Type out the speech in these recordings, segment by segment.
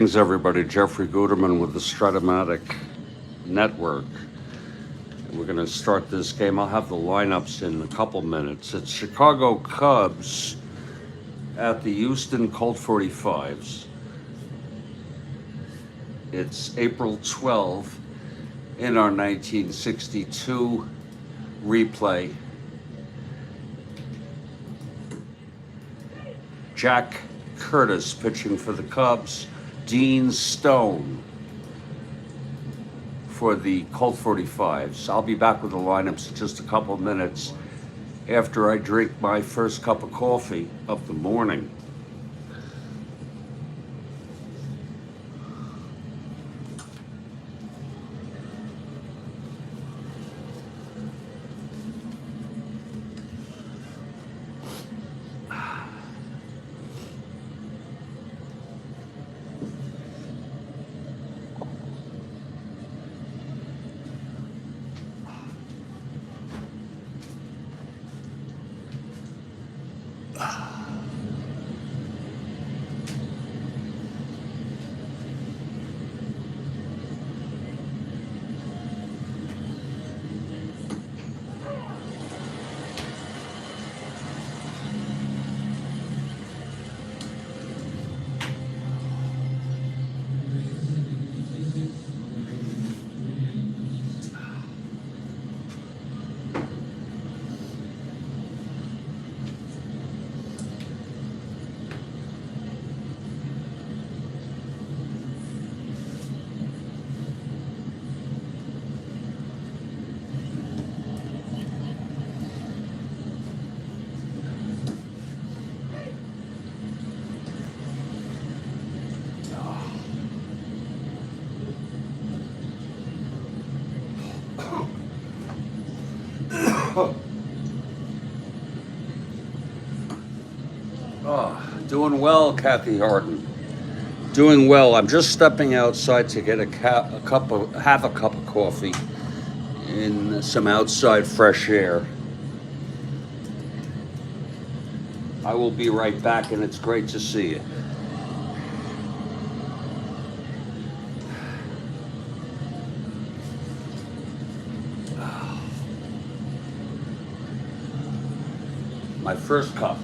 Thanks, everybody. Jeffrey Guterman with the Strat-O-Matic Network. We're going to start this game. I'll have the lineups in a couple minutes. It's Chicago Cubs at the Houston Colt 45s. It's April 12th in our 1962 replay. Jack Curtis pitching for the Cubs. Dean Stone for the Colt 45s. I'll be back with the lineups in just a couple of minutes after I drink my first cup of coffee of the morning. Doing well, Kathy Harden. Doing well. I'm just stepping outside to get have a cup of coffee in some outside fresh air. I will be right back, and it's great to see you. My first cup.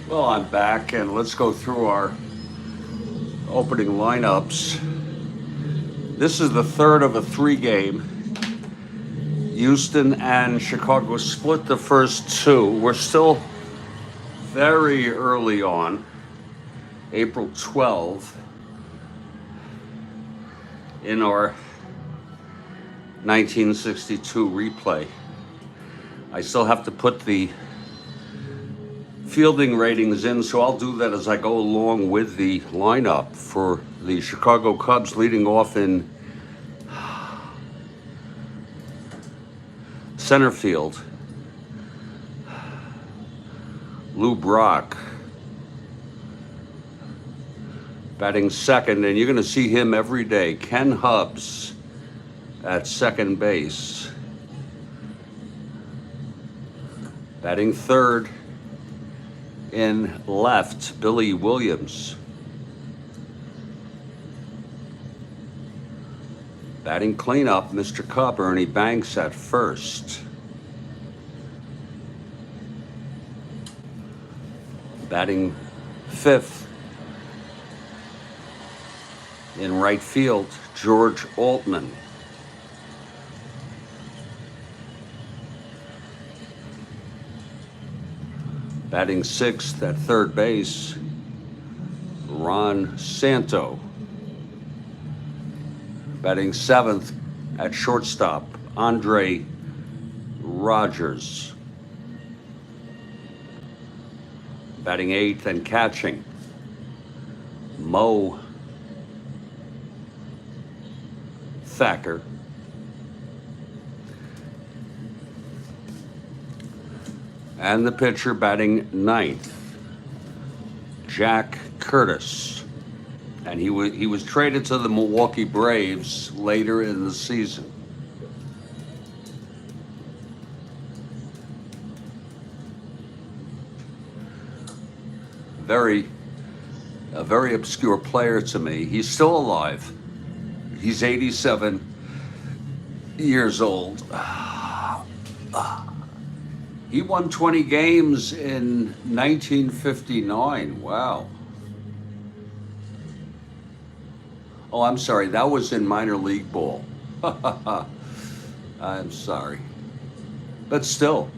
Well, I'm back, and let's go through our opening lineups. This is the third of a three-game. Houston and Chicago split the first two. We're still very early on, April 12th, in our 1962 replay. I still have to put the fielding ratings in, so I'll do that as I go along with the lineup for the Chicago Cubs. Leading off in center field, Lou Brock. Batting second, and you're going to see him every day, Ken Hubbs at second base. Batting third in left, Billy Williams. Batting cleanup, Mr. Cub, Ernie Banks at first. Batting fifth in right field, George Altman. Batting sixth at third base, Ron Santo. Batting seventh at shortstop, Andre Rogers. Batting eighth and catching, Mo Thacker. And the pitcher batting ninth, Jack Curtis. And he was traded to the Milwaukee Braves later in the season. A very obscure player to me. He's still alive. He's 87 years old. He won 20 games in 1959. Wow. Oh, I'm sorry. That was in minor league ball. I'm sorry. But still.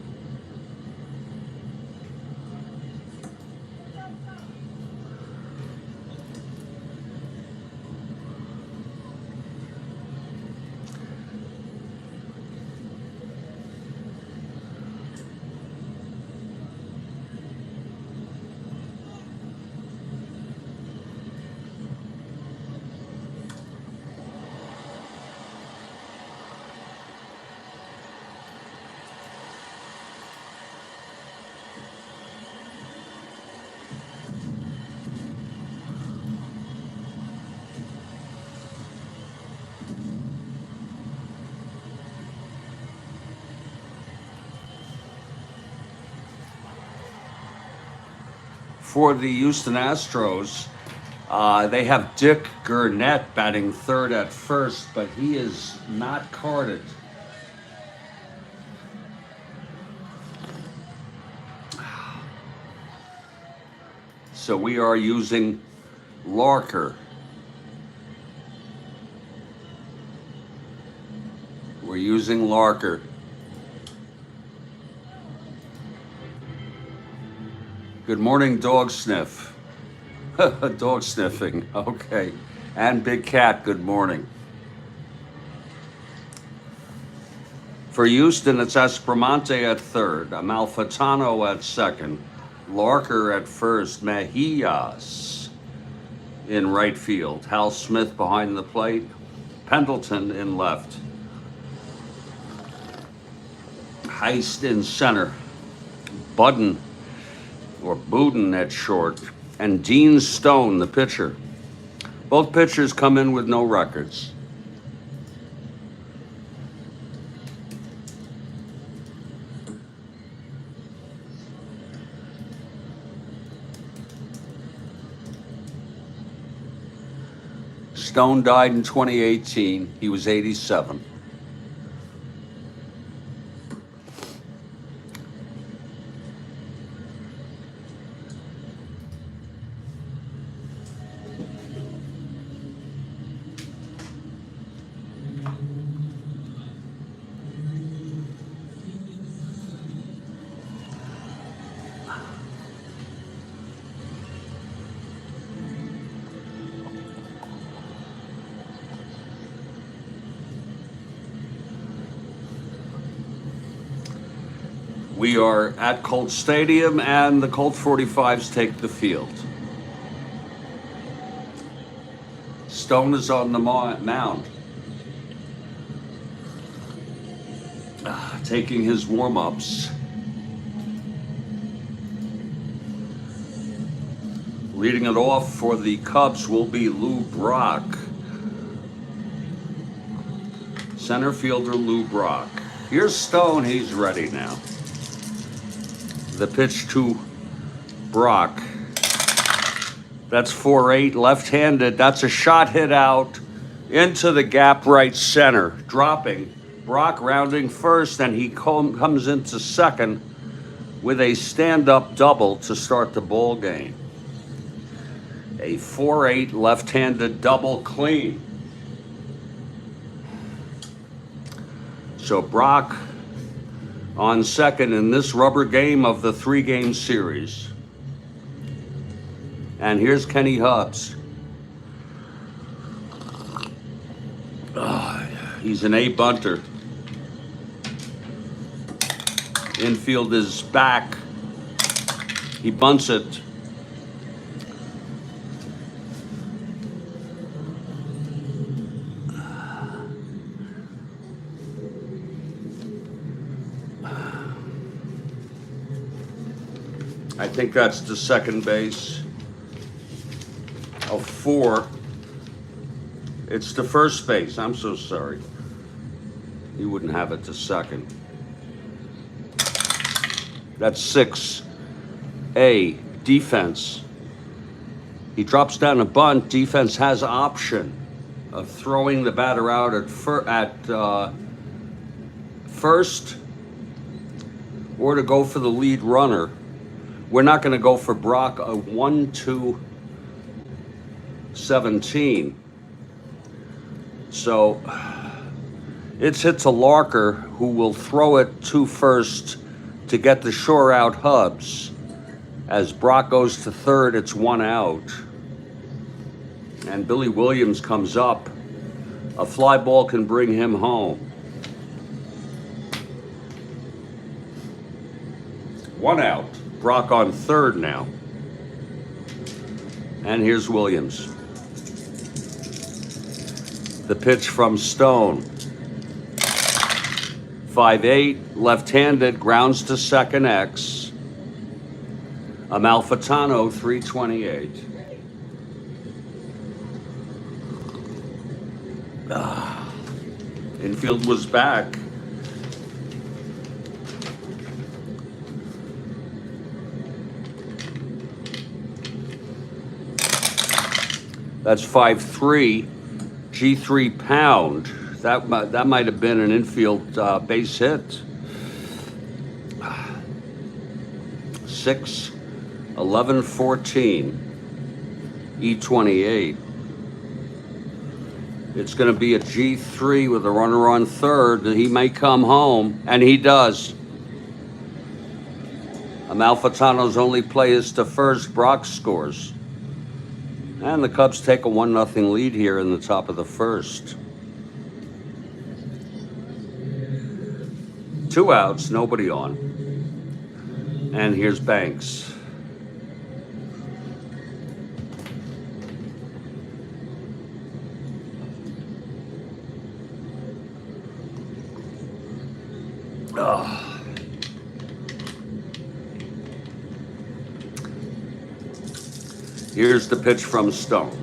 For the Houston Astros, they have Dick Gurnett batting third at first, but he is not carded. So we are using Larker. We're using Larker. Good morning, Dog Sniff. Dog sniffing, okay. And Big Cat, good morning. For Houston, it's Espremonte at third, Amalfitano at second, Larker at first, Mejias in right field, Hal Smith behind the plate, Pendleton in left, Heist in center, Budden at short, and Dean Stone, the pitcher. Both pitchers come in with no records. Stone died in 2018. He was 87. We are at Colt Stadium, and the Colt 45s take the field. Stone is on the mound, taking his warm-ups. Leading it off for the Cubs will be Lou Brock. Center fielder Lou Brock. Here's Stone, he's ready now. The pitch to Brock. That's 4-8, left-handed. That's a shot hit out into the gap right center. Dropping. Brock rounding first, and he comes into second with a stand-up double to start the ball game. A 4-8 left-handed double clean. So Brock on second in this rubber game of the 3-game series. And here's Kenny Hubbs. He's an A bunter. Infield is back. He bunts it. I think that's to second base. Of 4. It's to first base. I'm so sorry. He wouldn't have it to second. That's 6A, defense. He drops down a bunt. Defense has option of throwing the batter out at first, or to go for the lead runner. We're not going to go for Brock. A 1-2-17. So it's hit to Larker, who will throw it to first to get the shore out Hubbs. As Brock goes to third, it's 1 out. And Billy Williams comes up. A fly ball can bring him home. 1 out. Brock on third now. And here's Williams. The pitch from Stone. 5-8, left-handed, grounds to second X. Amalfitano, 328. Infield was back. That's 5-3, G3 pound. That might have been an infield base hit. 6, 11, 14, E28. It's going to be a G3 with a runner on third. He may come home, and he does. Amalfitano's only play is to first. Brock scores. And the Cubs take a 1-0 lead here in the top of the first. 2 outs, nobody on. And here's Banks. Here's the pitch from Stone.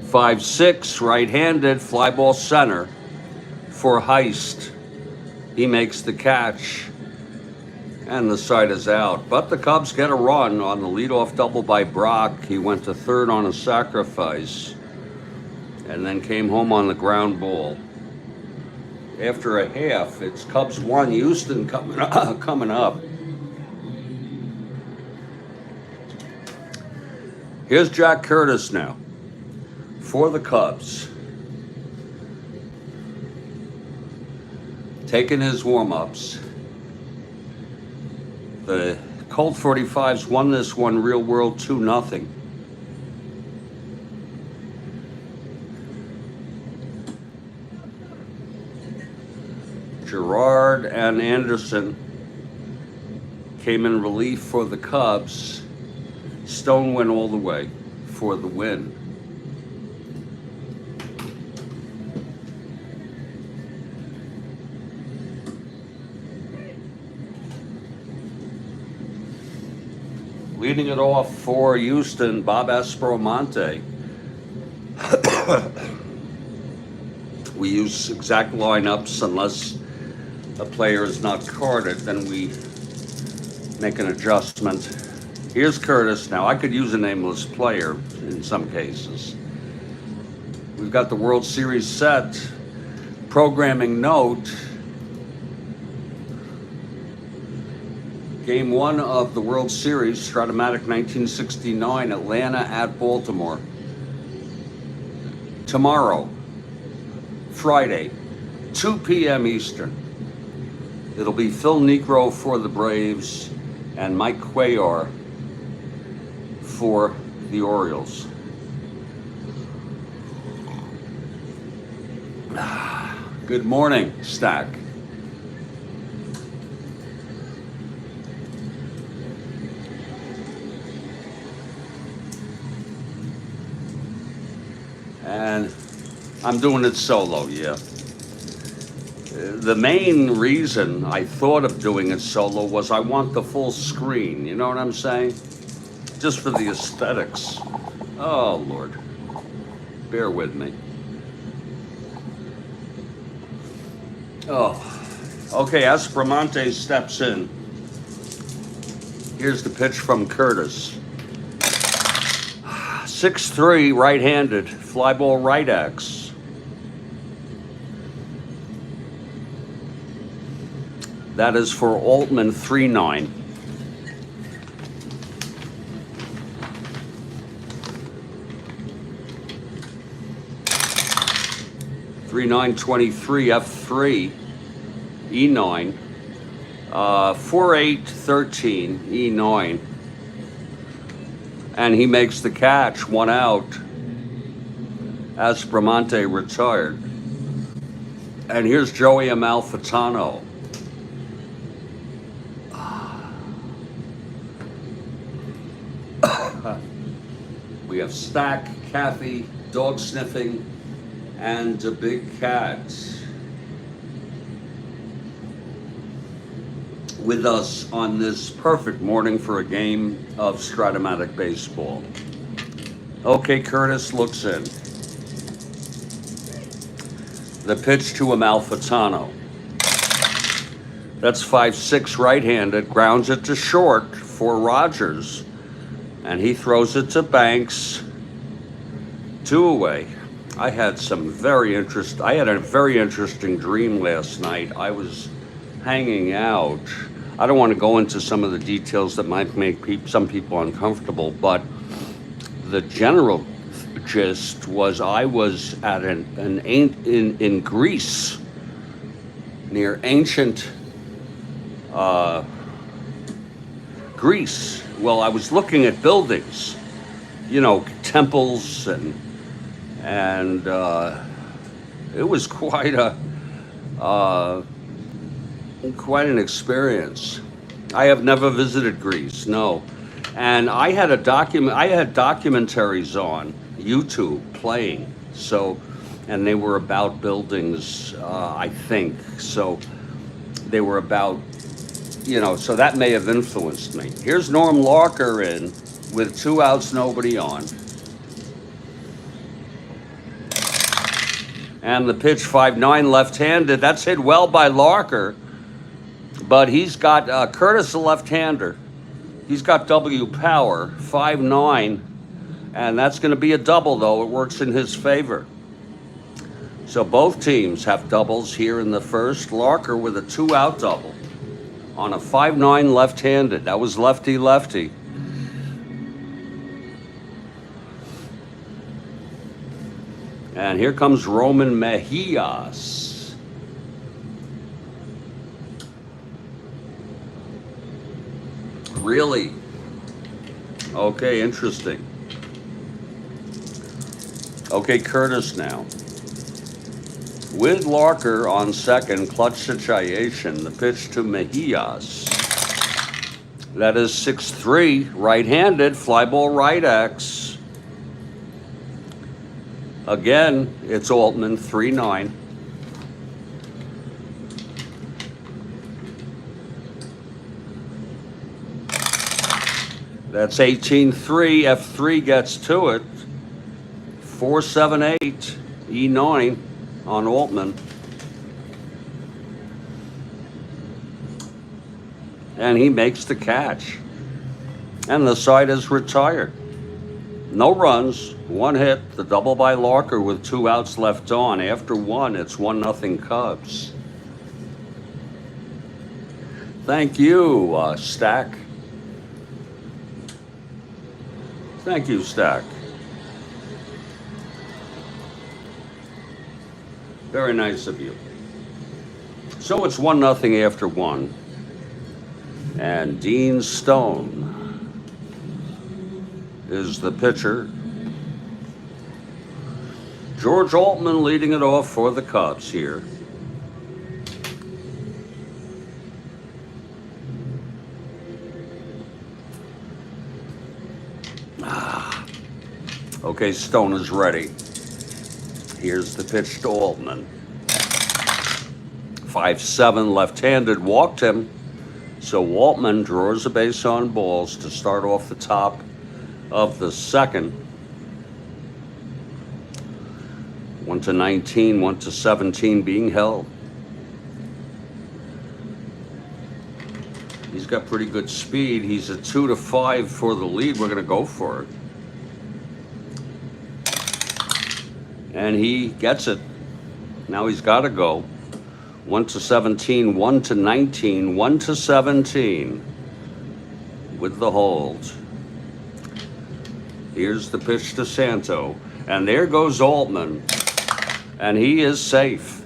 5-6, right-handed, fly ball center for Heist. He makes the catch, and the side is out. But the Cubs get a run on the leadoff double by Brock. He went to third on a sacrifice, and then came home on the ground ball. After a half, it's Cubs 1, Houston coming up. Here's Jack Curtis now for the Cubs. Taking his warm-ups. The Colt 45s won this one real world 2-0. Gerard and Anderson came in relief for the Cubs. Stone went all the way for the win. Leading it off for Houston, Bob Strat-O-Matic. We use exact lineups unless a player is not carded, then we make an adjustment. Here's Curtis now. I could use a nameless player in some cases. We've got the World Series set. Programming note. Game 1 of the World Series, Strat-O-Matic 1969, Atlanta at Baltimore. Tomorrow, Friday, 2 p.m. Eastern. It'll be Phil Niekro for the Braves and Mike Cuellar for the Orioles. Good morning, Stack. And I'm doing it solo, yeah. The main reason I thought of doing it solo was I want the full screen, you know what I'm saying? Just for the aesthetics. Oh, Lord. Bear with me. Oh. Okay, Strat-O-Matic steps in. Here's the pitch from Curtis. 6'3", right-handed, fly ball right axe. That is for Altman 3-9. (3-9-23) F3 E9 4-8-13 E9. And he makes the catch, 1 out. Strat-O-Matic retired. And here's Joey Amalfitano. We have Stack, Kathy, dog sniffing, and a big cat with us on this perfect morning for a game of Strat-O-Matic baseball. Okay, Curtis looks in. The pitch to Amalfitano. That's 5'6", right-handed, grounds it to short for Rogers. And he throws it to Banks. 2 away. I had a very interesting dream last night. I was hanging out. I don't want to go into some of the details that might make some people uncomfortable, but the general gist was I was at in Greece, near ancient Greece. Well, I was looking at buildings, you know, temples, and it was quite an experience. I have never visited Greece, no. And I had documentaries on YouTube playing, and they were about buildings, I think. So they were about, so that may have influenced me. Here's Norm Larker in with 2 outs, nobody on. And the pitch 5-9 left-handed. That's hit well by Larker, but he's got Curtis, a left-hander. He's got W power, 5-9, and that's going to be a double, though. It works in his favor. So both teams have doubles here in the first. Larker with a 2-out double on a 5-9 left-handed. That was lefty-lefty. And here comes Roman Mejias. Really? Okay, interesting. Okay, Curtis now. With Larker on second, clutch situation. The pitch to Mejias. That is 6-3, right-handed, fly ball right X. Again, it's Altman, 3-9. That's 18-3, F3 gets to it. 4-7-8, E9 on Altman. And he makes the catch. And the side is retired. No runs, one hit, the double by Larker with 2 outs left on. After 1, it's 1-0 Cubs. Thank you, Stack. Thank you, Stack. Very nice of you. So it's 1-0 after 1. And Dean Stone is the pitcher. George Altman leading it off for the Cubs here. Okay, Stone is ready. Here's the pitch to Altman. 5-7, left-handed, walked him. So Altman draws a base on balls to start off the top of the second. 1-19, 1-17 being held. He's got pretty good speed. He's a 2-5 for the lead. We're going to go for it. And he gets it. Now he's got to go. 1-17, 1-19, 1-17 with the hold. Here's the pitch to Santo. And there goes Altman. And he is safe.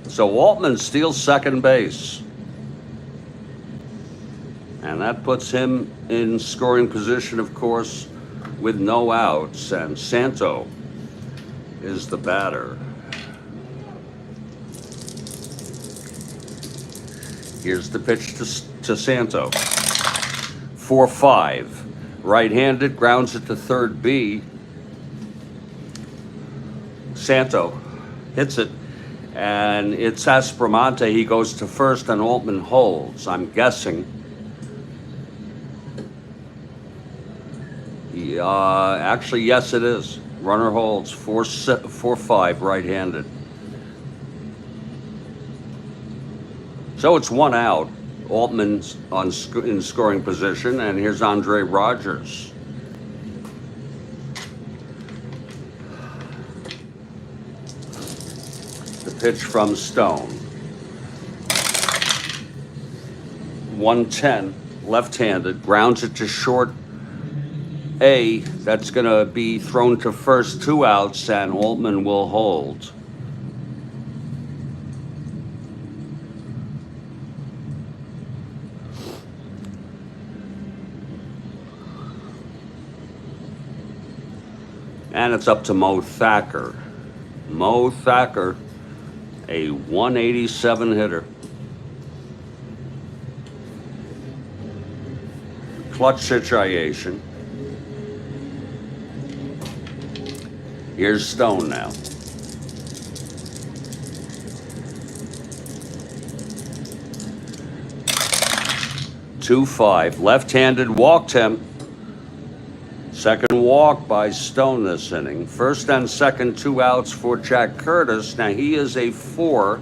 So Altman steals second base. And that puts him in scoring position, of course, with no outs. And Santo is the batter. Here's the pitch to Santo. 4-5. Right-handed, grounds it to third B. Santo hits it, and it's Aspromonte. He goes to first, and Altman holds. I'm guessing. Actually, yes, it is. Runner holds. 4-5, right-handed. So it's 1 out. Altman's in scoring position, and here's Andre Rogers. The pitch from Stone. 1-10, left-handed, grounds it to short A. That's going to be thrown to first, 2 outs, and Altman will hold. And it's up to Mo Thacker. Mo Thacker, a 187 hitter. Clutch situation. Here's Stone now. Two 5, left-handed, walked him. Second walk by Stone this inning. First and second, 2 outs for Jack Curtis. Now he is a 4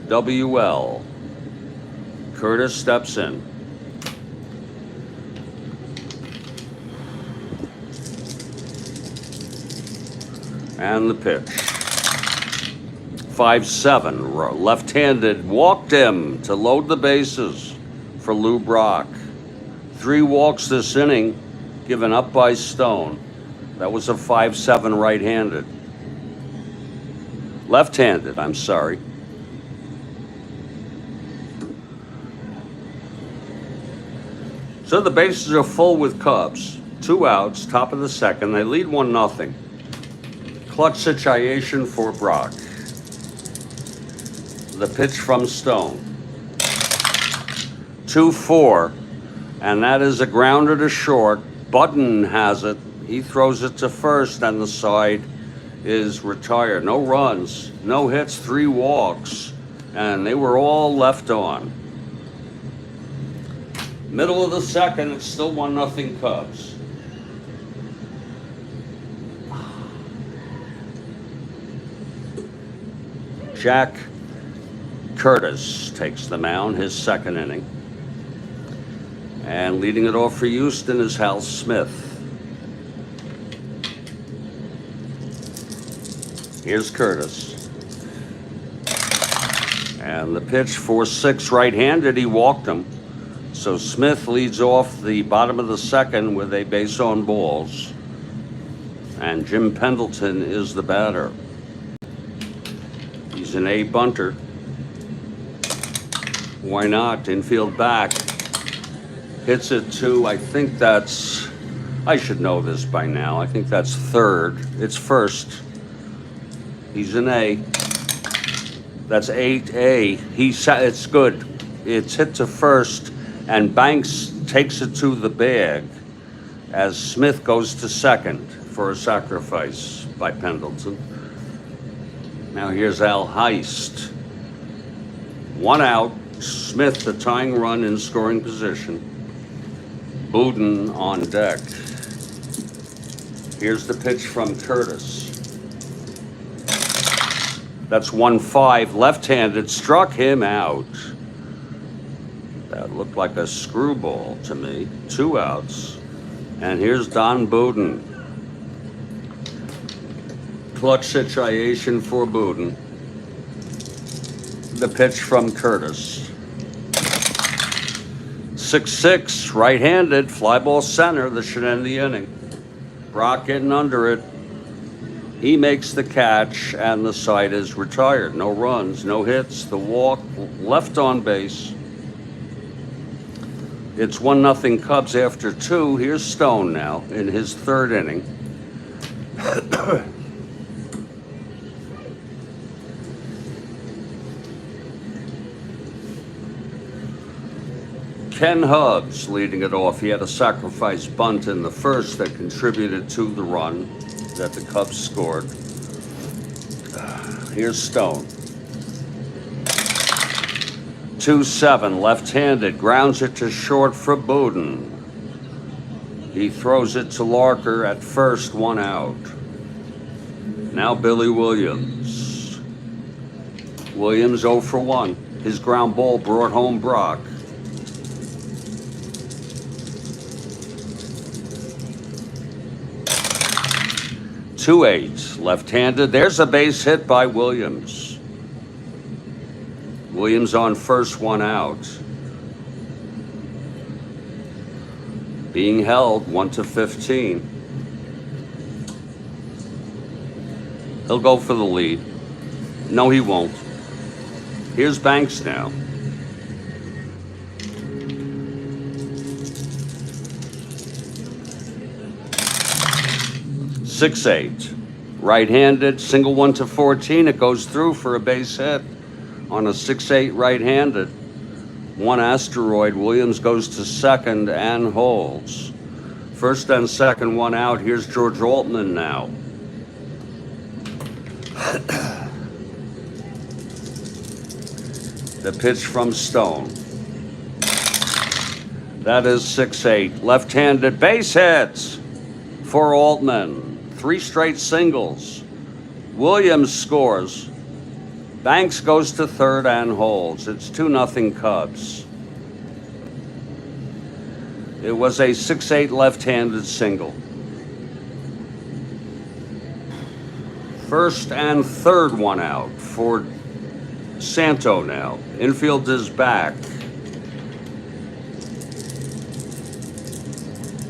WL. Curtis steps in. And the pitch. 5-7, left-handed, walked him to load the bases for Lou Brock. 3 walks this inning, given up by Stone. That was a 5-7 right-handed. Left-handed, I'm sorry. So the bases are full with Cubs. 2 outs, top of the second. They lead 1-0. Clutch situation for Brock. The pitch from Stone. 2-4. And that is a grounder to short. Button has it. He throws it to first, and the side is retired. No runs, no hits, 3 walks, and they were all left on. Middle of the second, it's still 1-0 Cubs. Jack Curtis takes the mound, his second inning. And leading it off for Houston is Hal Smith. Here's Curtis. And the pitch 4-6 right-handed, he walked him. So Smith leads off the bottom of the second with a base on balls. And Jim Pendleton is the batter. He's an A bunter. Why not? Infield back. Hits it to, I think that's, I should know this by now. I think that's third. It's first. He's an A. That's 8A. It's good. It's hit to first, and Banks takes it to the bag as Smith goes to second for a sacrifice by Pendleton. Now here's Al Heist. 1 out. Smith, the tying run in scoring position. Boudin on deck. Here's the pitch from Curtis. That's 1-5, left-handed, struck him out. That looked like a screwball to me. 2 outs. And here's Don Boudin. Clutch situation for Boudin. The pitch from Curtis. 6-6, right-handed, fly ball center. This should end the inning. Brock getting under it. He makes the catch, and the side is retired. No runs, no hits. The walk, left on base. It's 1-0 Cubs after 2. Here's Stone now in his third inning. Ken Hubbs leading it off. He had a sacrifice bunt in the first that contributed to the run that the Cubs scored. Here's Stone. 2-7, left-handed, grounds it to short for Boudin. He throws it to Larker at first, 1 out. Now Billy Williams. Williams 0 for 1. His ground ball brought home Brock. .28, left-handed. There's a base hit by Williams. Williams on first, 1 out. Being held 1-15. He'll go for the lead. No, he won't. Here's Banks now. .68, right-handed, single 1-14. It goes through for a base hit on a 6-8 right-handed. 1 asteroid. Williams goes to second and holds. First and second, 1 out. Here's George Altman now. The pitch from Stone. That is 6-8. Left-handed base hits for Altman. 3 straight singles. Williams scores. Banks goes to third and holds. It's 2-0 Cubs. It was a 6-8 left-handed single. First and third, 1 out for Santo now. Infield is back.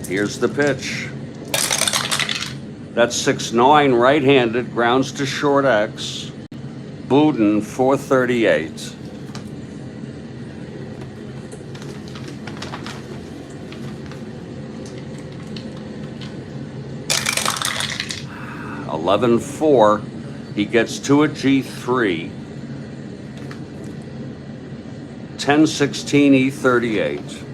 Here's the pitch. That's 6-9, right-handed, grounds to short X. Boudin, 438. .11-4. He gets to a G3. 10-16 E38.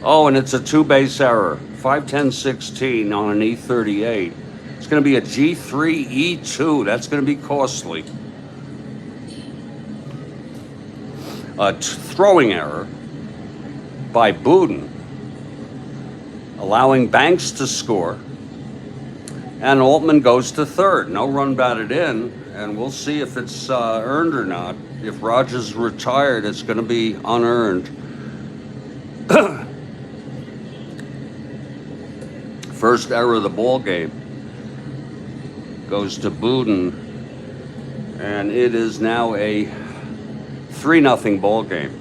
Oh, and it's a two-base error. 51016 on an E38. It's going to be a G3 E2. That's going to be costly. A throwing error by Buden, allowing Banks to score. And Altman goes to third. No run batted in, and we'll see if it's earned or not. If Rogers retired, it's going to be unearned. First error of the ball game goes to Buden, and it is now a 3-0 ball game.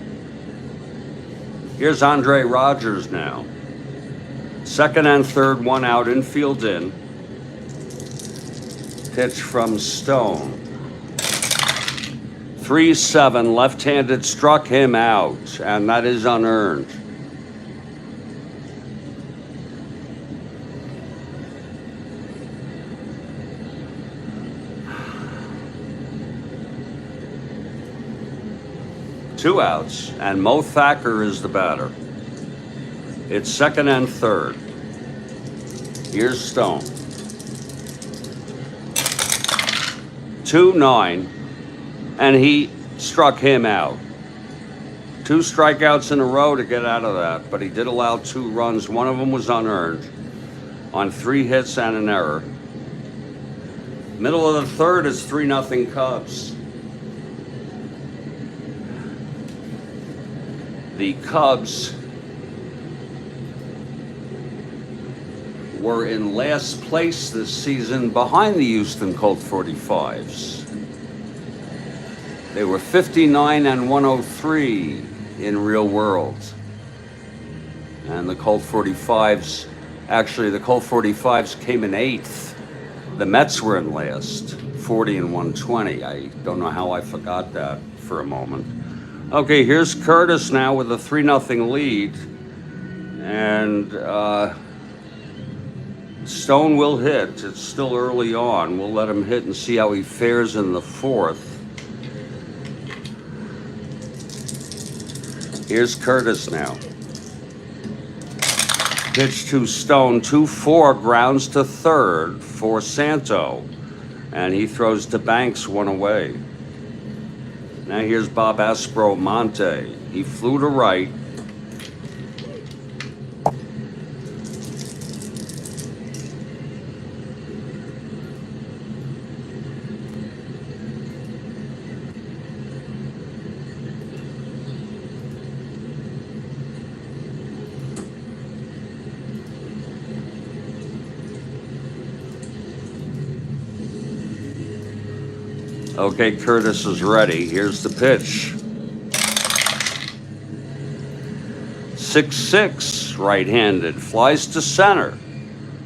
Here's Andre Rogers now. Second and third, one out, infield in. Pitch from Stone. 3-7, left-handed, struck him out, and that is unearned. Two outs, and Mo Thacker is the batter. It's second and third. Here's Stone. 2-9, and he struck him out. 2 strikeouts in a row to get out of that, but he did allow 2 runs. One of them was unearned on 3 hits and an error. Middle of the third is 3-0 Cubs. The Cubs were in last place this season behind the Houston Colt 45s. They were 59 and 103 in real world. And the Colt 45s, actually the Colt 45s came in 8th. The Mets were in last, 40 and 120. I don't know how I forgot that for a moment. Okay, here's Curtis now with a 3-0 lead. And Stone will hit. It's still early on. We'll let him hit and see how he fares in the 4th. Here's Curtis now. Pitch to Stone, 2-4, grounds to third for Santo. And he throws to Banks, one away. Now here's Bob Aspromonte. He flew to right. Okay, Curtis is ready. Here's the pitch. 6-6, right-handed, flies to center.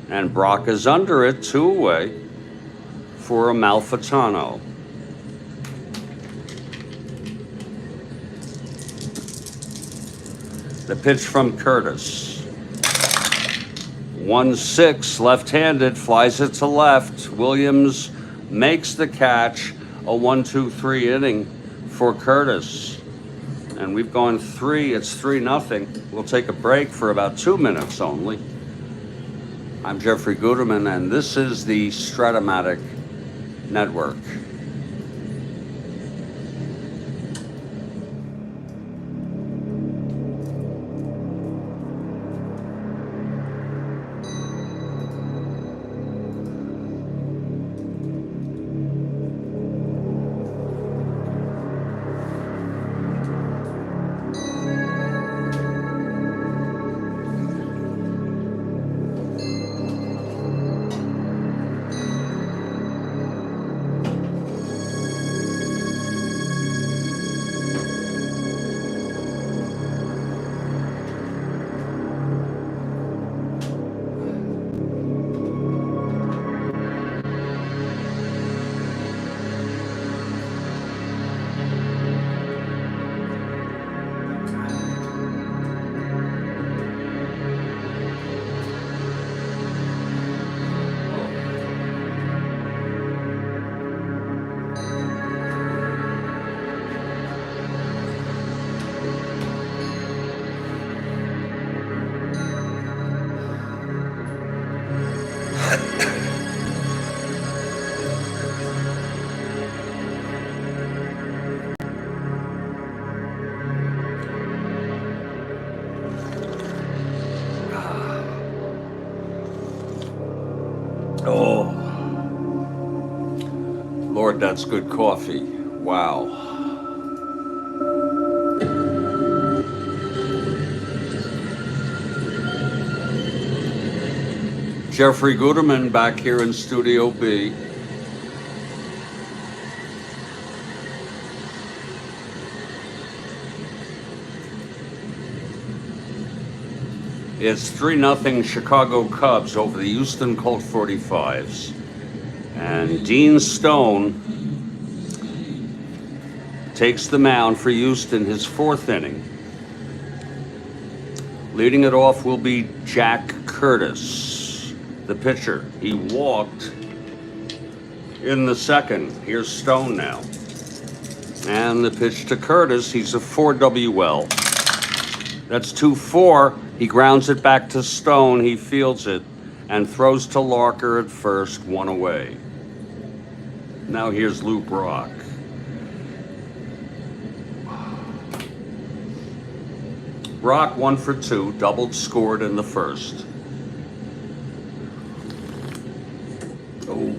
And Brock is under it, 2 away for Amalfitano. The pitch from Curtis. 1-6, left-handed, flies it to left. Williams makes the catch. A 1-2-3 inning for Curtis. And we've gone 3, it's 3-0. We'll take a break for about 2 minutes only. I'm Jeffrey Guterman, and this is the Strat-O-Matic Network. that's good coffee. Wow. Jeffrey Guterman back here in Studio B. It's 3-0 Chicago Cubs over the Houston Colt 45s. And Dean Stone takes the mound for Houston, his 4th inning. Leading it off will be Jack Curtis, the pitcher. He walked in the 2nd. Here's Stone now. And the pitch to Curtis, he's a 4 WL. That's 2-4. He grounds it back to Stone. He fields it and throws to Larker at first, 1 away. Now here's Lou Brock. Brock 1 for 2, doubled, scored in the 1st. Oh,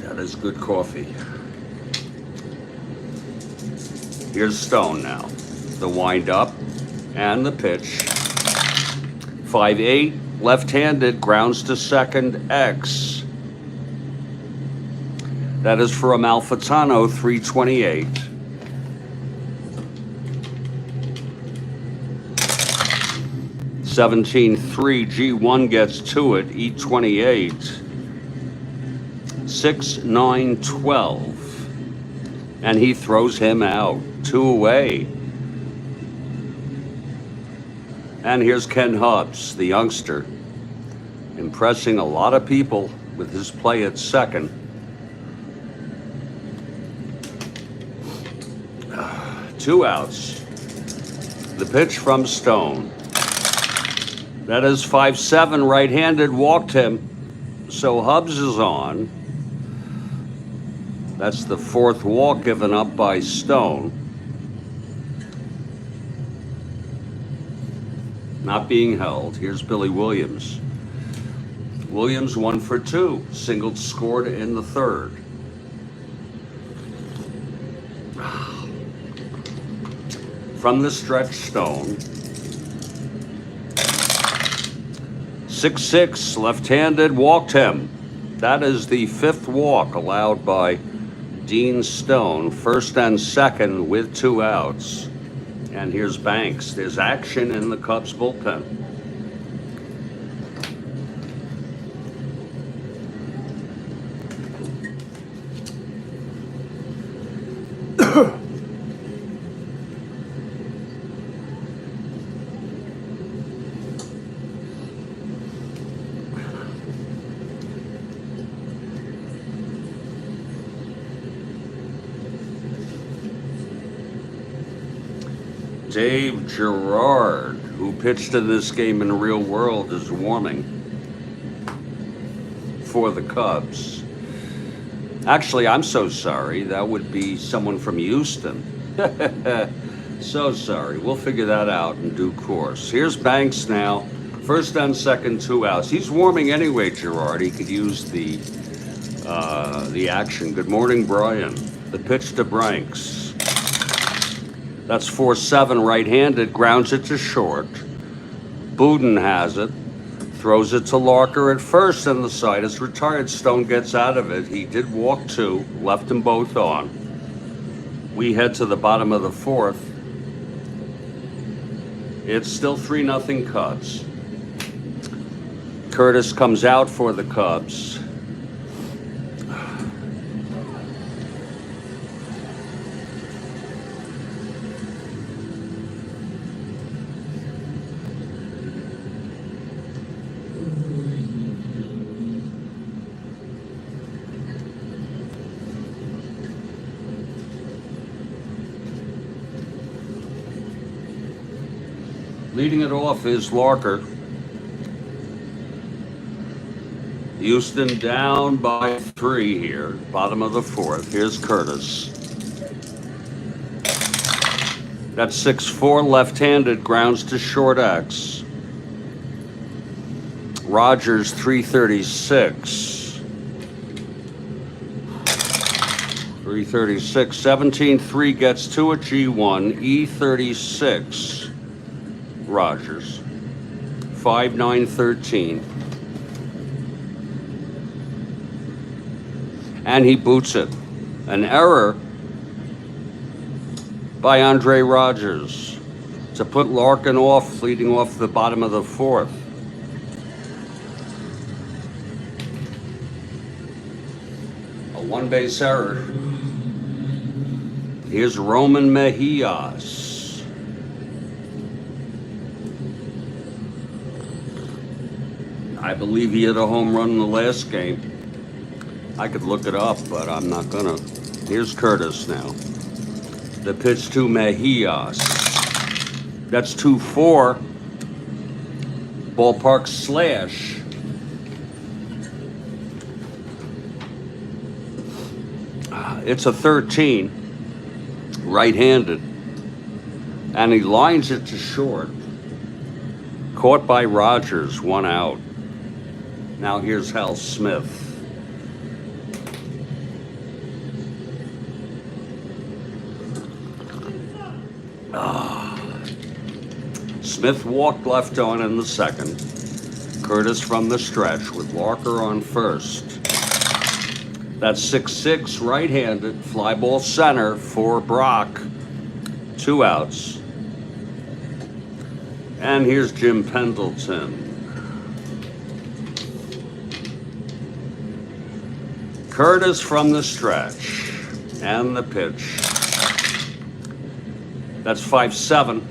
that is good coffee. Here's Stone now. The wind up and the pitch. 5-8, left-handed, grounds to 2nd, X. That is for Amalfitano, 328. $17-3, G1 gets to it, E28. 6-9-12. And he throws him out, 2 away. And here's Ken Hubbs, the youngster, impressing a lot of people with his play at 2nd. 2 outs. The pitch from Stone. That is 5-7, right-handed, walked him. So Hubbs is on. That's the 4th walk given up by Stone. Not being held. Here's Billy Williams. Williams 1 for 2. Singled, scored in the 3rd. From the stretch, Stone. 6-6, left-handed, walked him. That is the 5th walk allowed by Dean Stone. 1st and 2nd with 2 outs. And here's Banks. There's action in the Cubs bullpen. Dave Gerard, who pitched in this game in the real world, is warming for the Cubs. Actually, I'm so sorry. That would be someone from Houston. So sorry. We'll figure that out in due course. Here's Banks now. 1st and 2nd, 2 outs. He's warming anyway, Gerard. He could use the action. Good morning, Brian. The pitch to Banks. That's 4-7, right-handed, grounds it to short. Boudin has it, throws it to Larker at first, and the side is retired. Stone gets out of it. He did walk 2, left them both on. We head to the bottom of the 4th. It's still 3-0 Cubs. Curtis comes out for the Cubs. Leading it off is Larker. Houston down by 3 here, bottom of the 4th. Here's Curtis. That's 6-4, left-handed, grounds to short X. Rogers 336. 336. 17-3 gets to a G1. E36. Rogers. 5-9-13. And he boots it. An error by Andre Rogers to put Larkin off, leading off the bottom of the fourth. A one-base error. Here's Roman Mejias. I believe he hit a home run in the last game. I could look it up, but I'm not gonna. Here's Curtis now. The pitch to Mejias. That's 2-4. Ballpark slash. It's a 13. Right-handed. And he lines it to short. Caught by Rogers, 1 out. Now here's Hal Smith. Smith walked left on in the second. Curtis from the stretch with Larker on first. That's 6-6, right-handed, fly ball center for Brock. 2 outs. And here's Jim Pendleton. Curtis from the stretch. And the pitch. That's 5-7.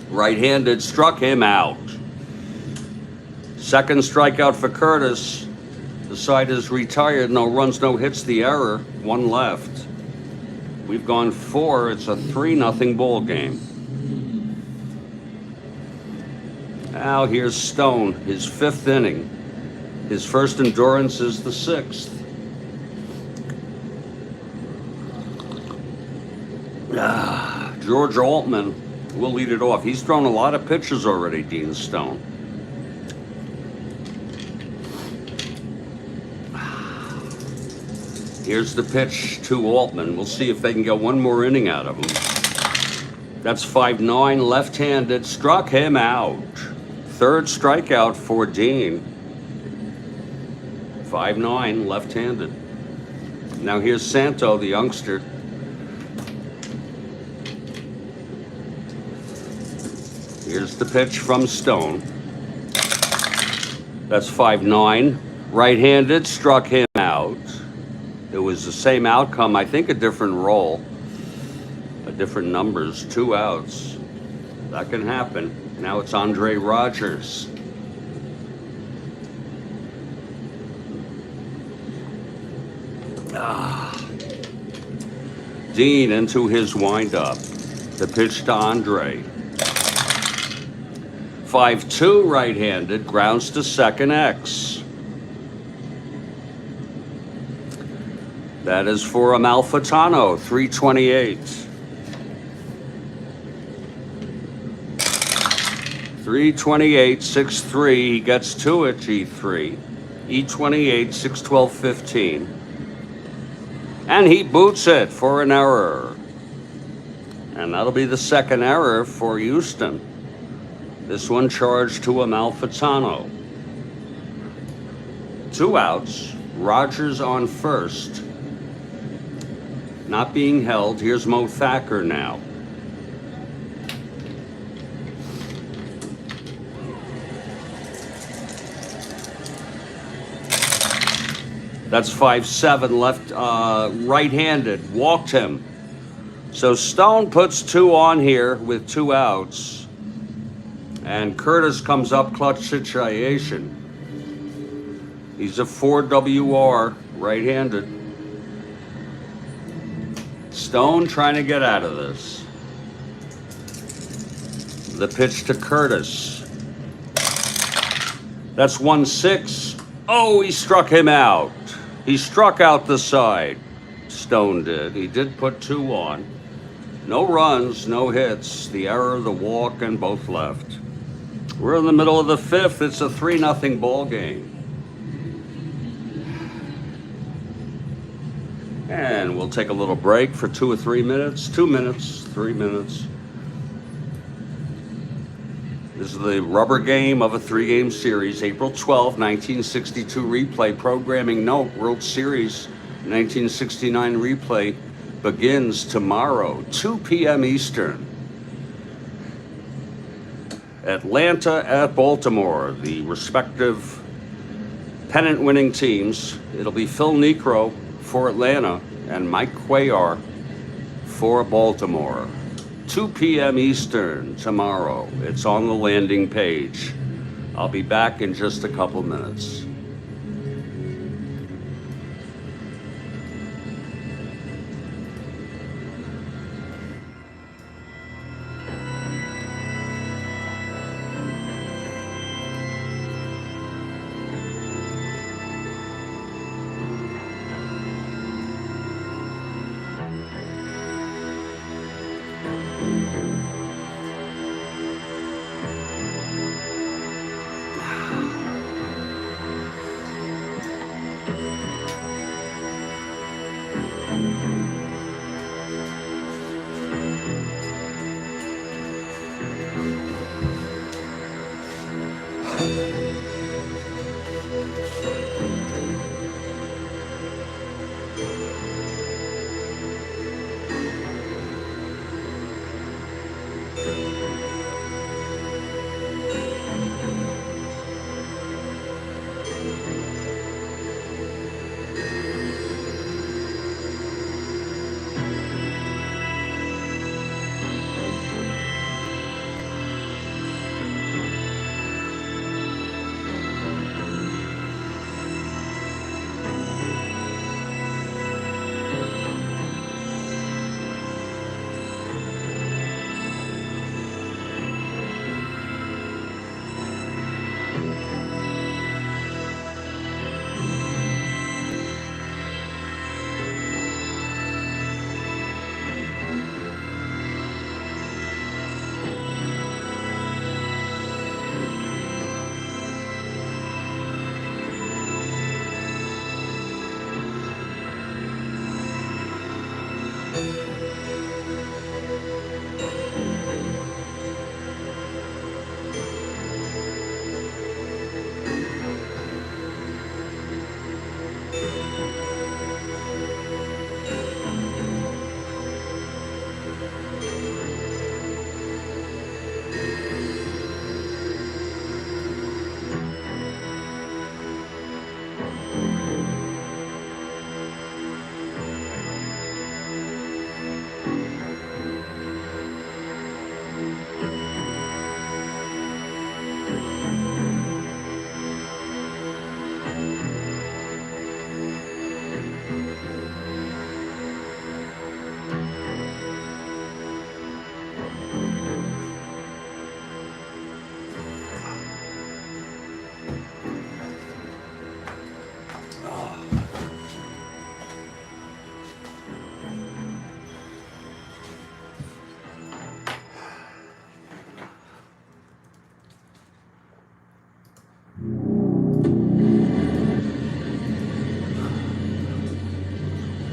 Right-handed, struck him out. Second strikeout for Curtis. The side is retired. No runs, no hits, the error. 1 left. We've gone 4. It's a 3-0 ball game. Now here's Stone, his 5th inning. His first endurance is the 6th. George Altman will lead it off. He's thrown a lot of pitches already, Dean Stone. Here's the pitch to Altman. We'll see if they can get 1 more inning out of him. That's 5-9, left-handed, struck him out. 3rd strikeout for Dean. 5-9, left-handed. Now here's Santo, the youngster. Here's the pitch from Stone. That's 5-9. Right-handed, struck him out. It was the same outcome, I think a different role. Different numbers, 2 outs. That can happen. Now it's Andre Rogers. Dean into his windup. The pitch to Andre. 5-2 right-handed, grounds to second X. That is for Amalfitano, 328. 328, 6-3. He gets to it, G3. E28, 6-12, 15. And he boots it for an error. And that'll be the second error for Houston. This one charged to Amalfitano. 2 outs. Rogers on first. Not being held. Here's Mo Thacker now. That's 5-7 left, right-handed, walked him. So Stone puts 2 on here with 2 outs. And Curtis comes up clutch situation. He's a 4 WR, right-handed. Stone trying to get out of this. The pitch to Curtis. That's 1-6. Oh, he struck him out. He struck out the side. Stone did. He did put 2 on. No runs, no hits. The error, the walk, and both left. We're in the middle of the 5th. It's a 3-0 ball game. And we'll take a little break for 2 or 3 minutes. 2 minutes, 3 minutes. This is the rubber game of a 3-game series. April 12, 1962 replay. Programming note, World Series 1969 replay begins tomorrow, 2 p.m. Eastern. Atlanta at Baltimore, the respective pennant-winning teams. It'll be Phil Niekro for Atlanta and Mike Cuellar for Baltimore. 2 p.m. Eastern tomorrow. It's on the landing page. I'll be back in just a couple minutes.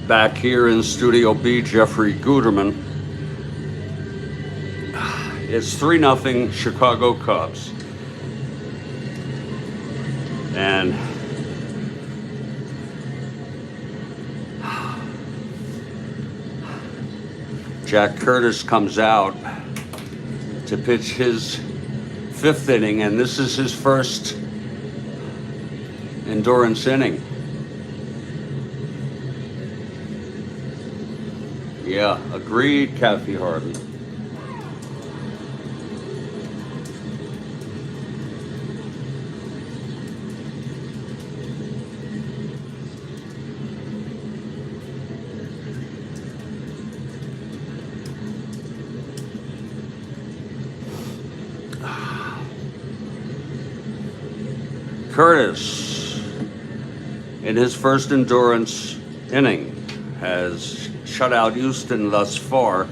Back here in Studio B, Jeffrey Guterman. It's 3-0 Chicago Cubs. And Jack Curtis comes out to pitch his 5th inning, and this is his first endurance inning. Yeah, agreed, Kathy Harden. Curtis, in his first endurance inning, has shut out Houston thus far.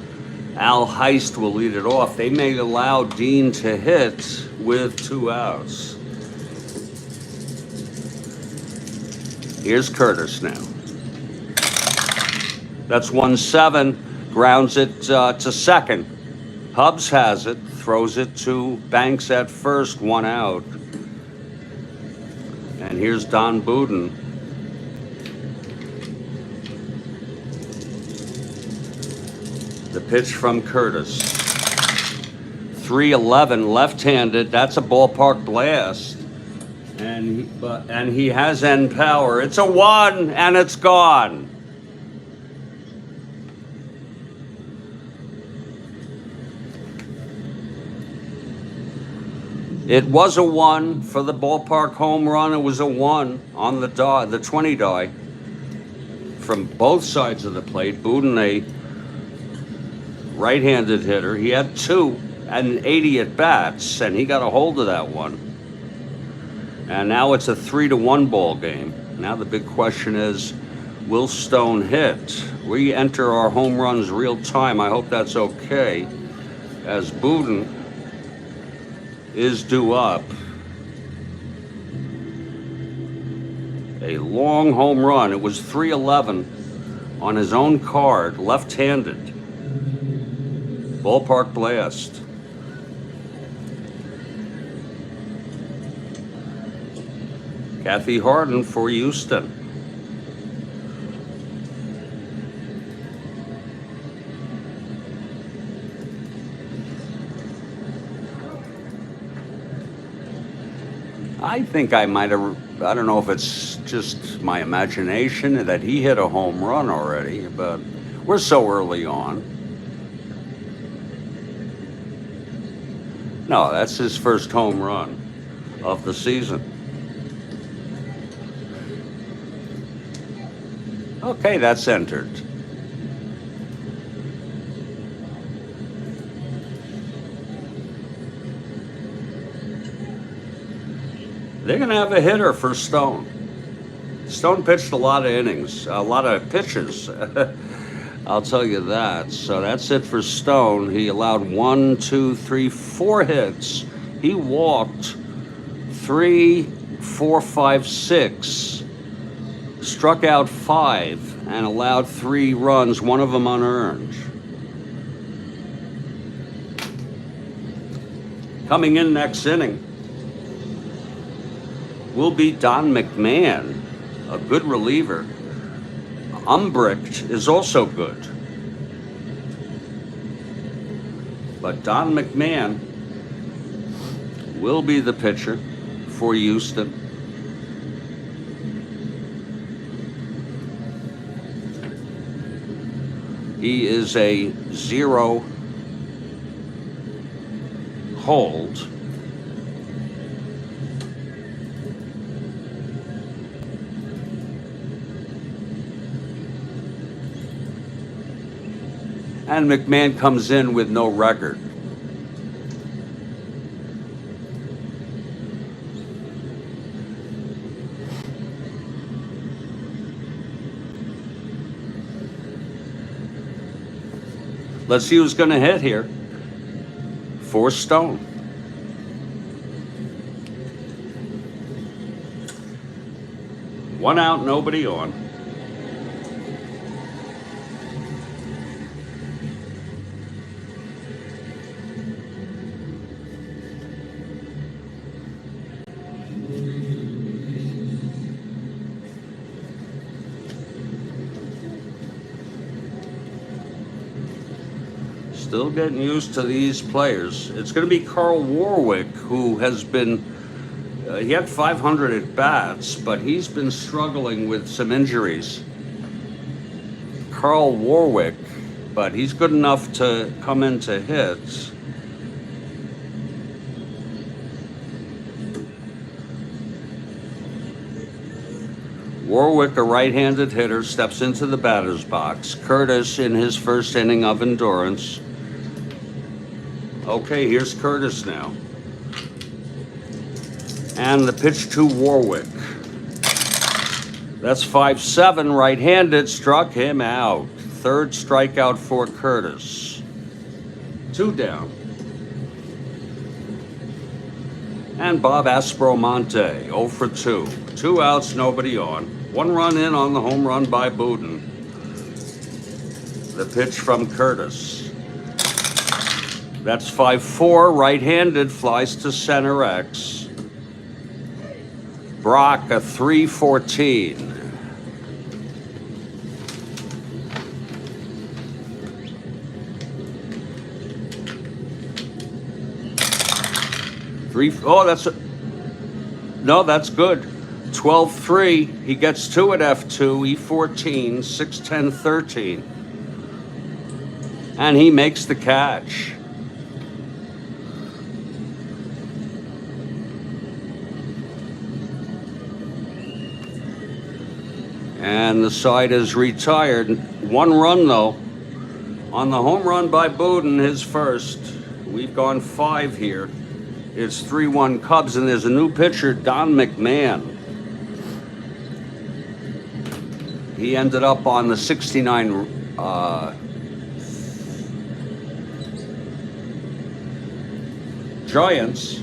Al Heist will lead it off. They may allow Dean to hit with 2 outs. Here's Curtis now. That's 1-7, grounds it to second. Hubbs has it, throws it to Banks at first, 1 out. And here's Don Buden. The pitch from Curtis. 3-11, left-handed. That's a ballpark blast. And he has end power. It's a 1, and it's gone. It was a 1 for the ballpark home run. It was a 1 on the die, the 20 die, from both sides of the plate. Buden, a right-handed hitter. He had 2 and 80 at bats, and he got a hold of that one. And now it's a 3-1 ball game. Now the big question is, will Stone hit? We enter our home runs real time. I hope that's okay, as Buden is due up. A long home run. It was 3-11 on his own card, left-handed. Ballpark blast. Kathy Harden for Houston. I think I might have, I don't know if it's just my imagination that he hit a home run already, but we're so early on. No, that's his first home run of the season. Okay, that's entered. They're going to have a hitter for Stone. Stone pitched a lot of innings, a lot of pitches. I'll tell you that. So that's it for Stone. He allowed 1, 2, 3, 4 hits. He walked 3, 4, 5, 6, struck out 5, and allowed 3 runs, one of them unearned. Coming in next inning will be Don McMahon, a good reliever. Umbricht is also good. But Don McMahon will be the pitcher for Houston. He is a 0 hold. And McMahon comes in with no record. Let's see who's going to hit here for Stone. One out, nobody on. Still getting used to these players. It's going to be Karl Warwick, who has been, he had 500 at bats, but he's been struggling with some injuries. Karl Warwick, but he's good enough to come into hits. Warwick, a right-handed hitter, steps into the batter's box. Curtis in his first inning of endurance. Okay, here's Curtis now. And the pitch to Warwick. That's 5-7, right-handed, struck him out. Third strikeout for Curtis. 2 down. And Bob Aspromonte, 0 for 2. 2 outs, nobody on. 1 run in on the home run by Buden. The pitch from Curtis. That's 5-4, right-handed, flies to center X. Brock, a 3-14. Oh, no, that's good. 12-3. He gets two at F2, E14, 6-10, 13. And he makes the catch. And the side is retired. One run, though. On the home run by Buden, his first. We've gone 5 here. It's 3-1 Cubs, and there's a new pitcher, Don McMahon. He ended up on the 69 Giants.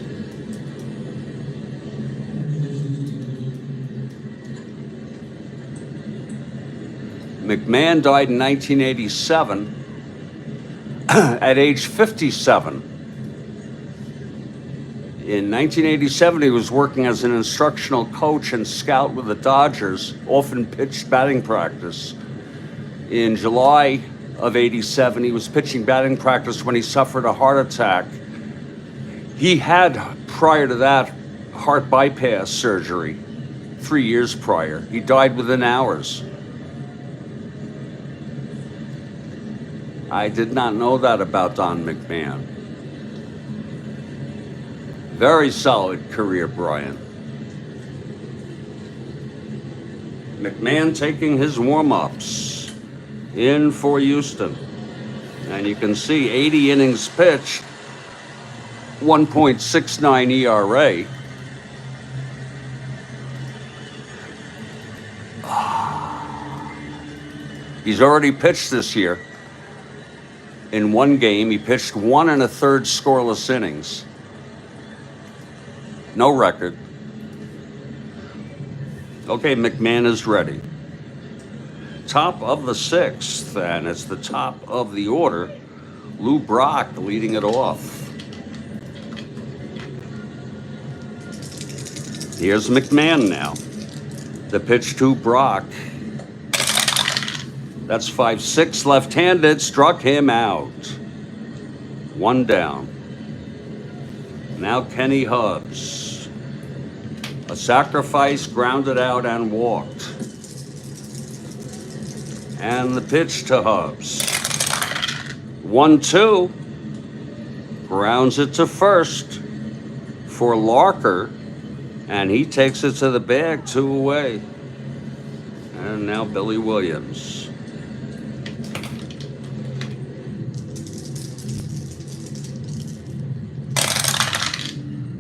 McMahon died in 1987 at age 57. In 1987, he was working as an instructional coach and scout with the Dodgers, often pitched batting practice. In July of 87, he was pitching batting practice when he suffered a heart attack. He had, prior to that, heart bypass surgery 3 years prior. He died within hours. I did not know that about Don McMahon. Very solid career, Brian. McMahon taking his warm-ups in for Houston. And you can see 80 innings pitched, 1.69 ERA. He's already pitched this year. In one game, he pitched 1 1/3 scoreless innings. No record. Okay, McMahon is ready. Top of the 6th, and it's the top of the order. Lou Brock leading it off. Here's McMahon now. The pitch to Brock. That's 5-6, left-handed, struck him out. 1 down. Now Kenny Hubbs. A sacrifice, grounded out and walked. And the pitch to Hubbs. 1-2. Grounds it to first for Larker. And he takes it to the bag, 2 away. And now Billy Williams.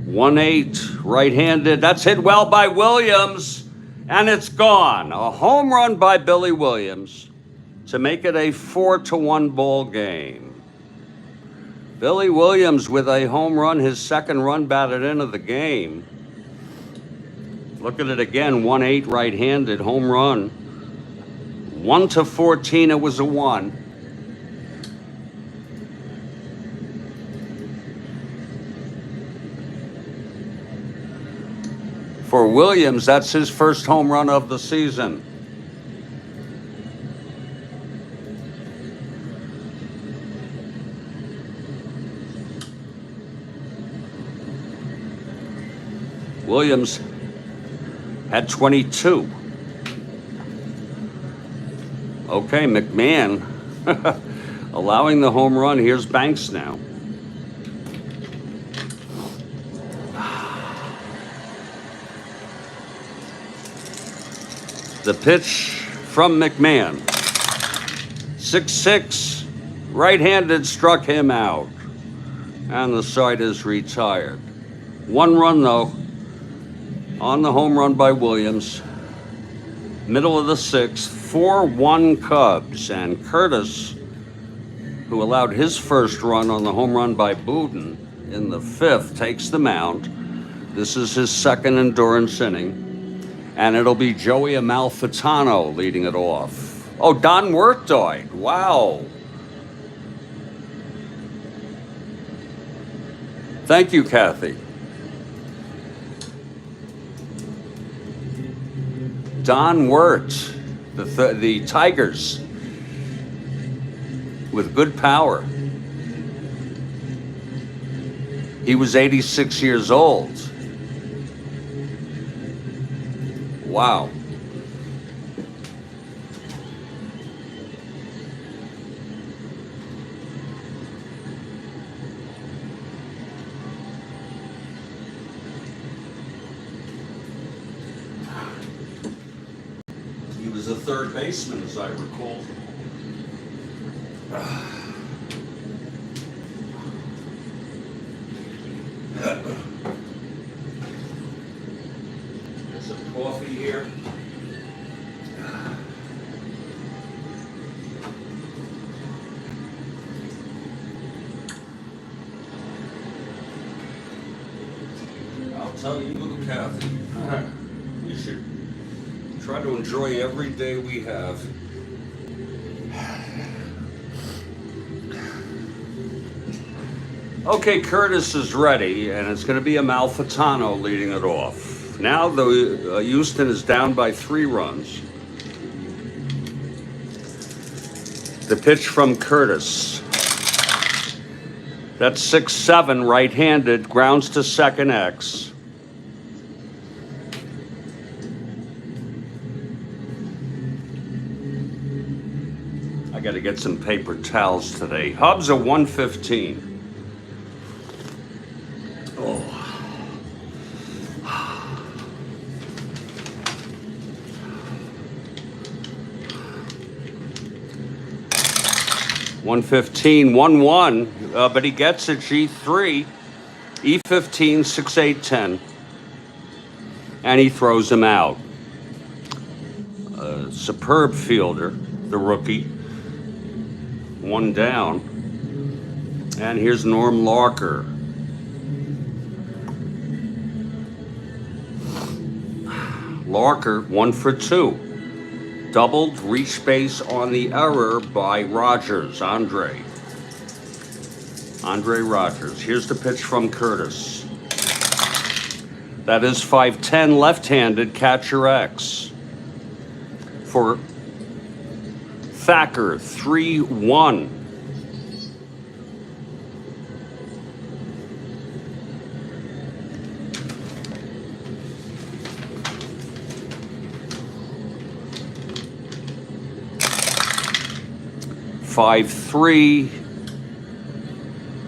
1-8, right-handed. That's hit well by Williams, and it's gone. A home run by Billy Williams to make it a 4-1 ball game. Billy Williams with a home run, his second run batted into the game. Look at it again, 1-8, right-handed, home run. 1-14, it was a 1. For Williams, that's his first home run of the season. Williams had 22. Okay, McMahon allowing the home run. Here's Banks now. The pitch from McMahon. 6-6, right-handed, struck him out. And the side is retired. 1 run, though, on the home run by Williams. Middle of the 6th, 4-1 Cubs. And Curtis, who allowed his first run on the home run by Buden in the 5th, takes the mound. This is his second endurance inning. And it'll be Joey Amalfitano leading it off. Oh, Don Wirt died. Wow. Thank you, Kathy. Don Wirt, the Tigers, with good power. He was 86 years old. Wow. He was a third baseman, as I recall. There's some coffee here. I'll tell you, Kathy, we should try to enjoy every day we have. Okay, Curtis is ready, and it's going to be a Malfitano leading it off. Now the Houston is down by 3 runs. The pitch from Curtis. That's 6-7, right-handed, grounds to second X. I got to get some paper towels today. Hubs a 115. Oh. 115, 1-1, but he gets it, G3, E15, 6-8, 10, and he throws him out. Superb fielder, the rookie, 1 down, and here's Norm Larker. Larker, 1 for 2. Doubled, reach base on the error by Rogers, Andre Rogers. Here's the pitch from Curtis. That is 5-10, left-handed, catcher X. For Thacker, 3-1. Five-3.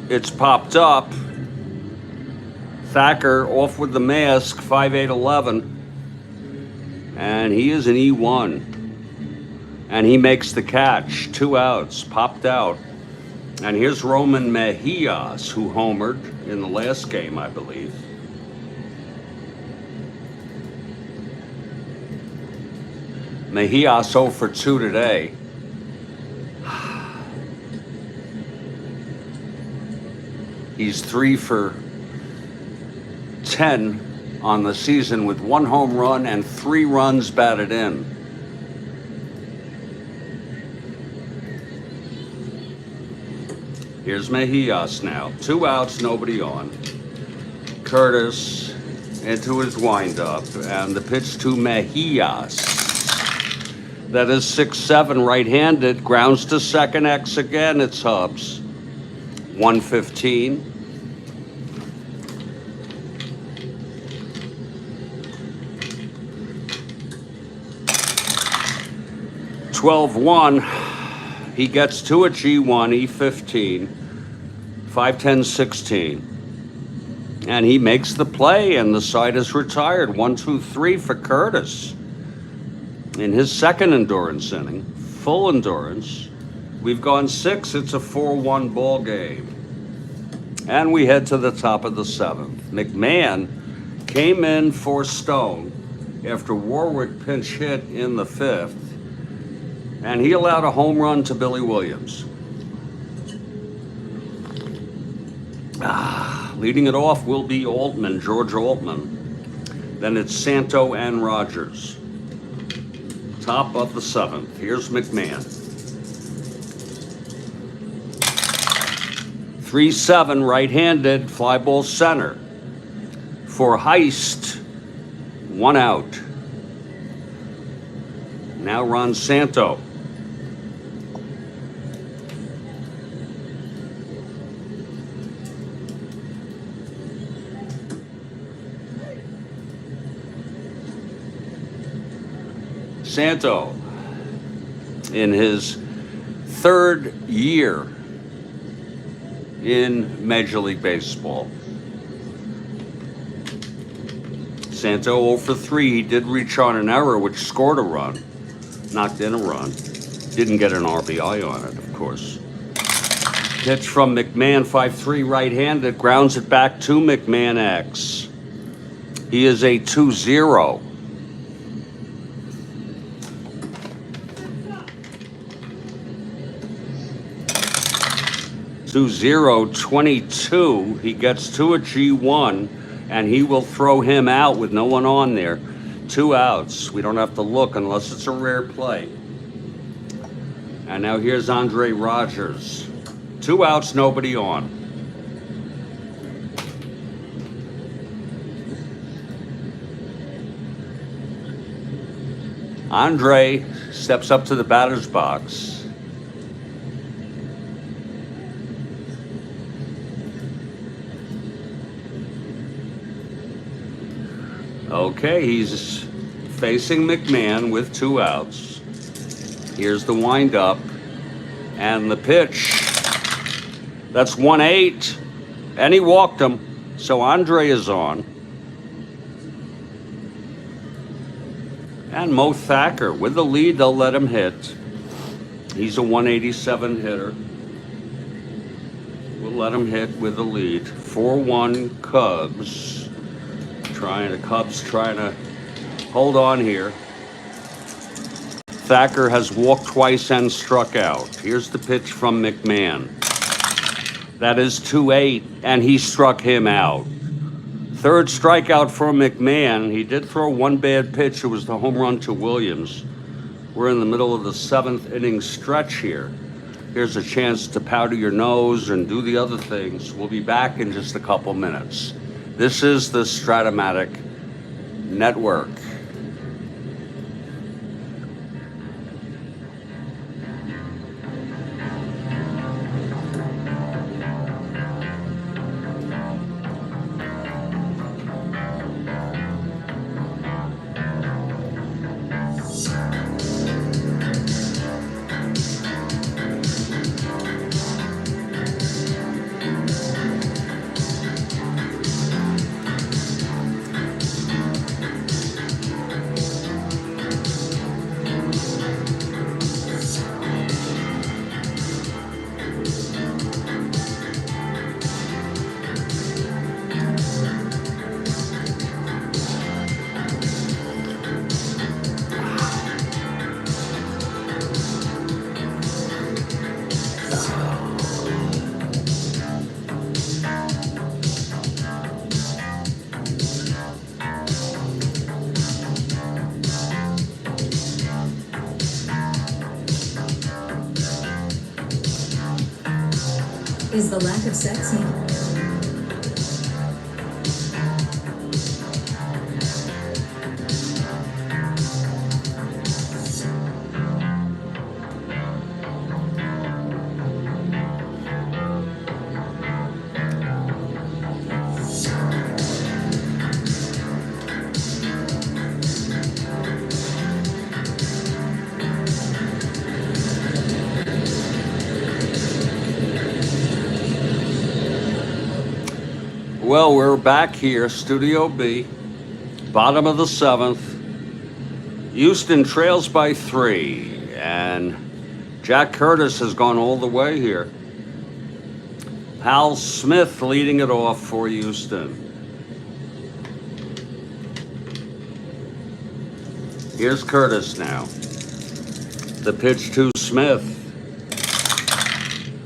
It's popped up. Thacker off with the mask, 5-8-11. And he is an E1. And he makes the catch. 2 outs, popped out. And here's Roman Mejias, who homered in the last game, I believe. Mejias 0 for 2 today. He's 3 for 10 on the season with 1 home run and 3 runs batted in. Here's Mejias now. 2 outs, nobody on. Curtis into his windup, and the pitch to Mejias. That is 6-7, right-handed, grounds to second X again. It's Hubs. 115. $12-1. He gets to a G1, E15, 5-10, 16. And he makes the play, and the side is retired. 1-2-3 for Curtis. In his second endurance inning, full endurance. We've gone 6. It's a 4-1 ball game. And we head to the top of the 7th. McMahon came in for Stone after Warwick pinch hit in the 5th. And he allowed a home run to Billy Williams. Leading it off will be Altman, George Altman. Then it's Santo and Rogers. Top of the 7th. Here's McMahon. 3-7 right-handed, fly ball center. For Heist, 1 out. Now Ron Santo. Santo, in his 3rd year in Major League Baseball. Santo 0 for 3. He did reach on an error, which scored a run, knocked in a run. Didn't get an RBI on it, of course. Pitch from McMahon, 5-3 right-handed, grounds it back to McMahon X. He is a 2-0. To 0-22, he gets to a G1, and he will throw him out with no one on there. 2 outs. We don't have to look unless it's a rare play. And now here's Andre Rogers. 2 outs, nobody on. Andre steps up to the batter's box. Okay, he's facing McMahon with 2 outs. Here's the windup and the pitch. That's 1-8, and he walked him, so Andre is on. And Mo Thacker with the lead, they'll let him hit. He's a 187 hitter. We'll let him hit with the lead. 4-1 Cubs. Cubs trying to hold on here. Thacker has walked twice and struck out. Here's the pitch from McMahon. That is 2-8, and he struck him out. 3rd strikeout for McMahon. He did throw 1 bad pitch. It was the home run to Williams. We're in the middle of the 7th inning stretch here. Here's a chance to powder your nose and do the other things. We'll be back in just a couple minutes. This is the Strat-O-Matic Network. Is the lack of sex here? Well, we're back here, Studio B, bottom of the 7th. Houston trails by 3, and Jack Curtis has gone all the way here. Hal Smith leading it off for Houston. Here's Curtis now. The pitch to Smith.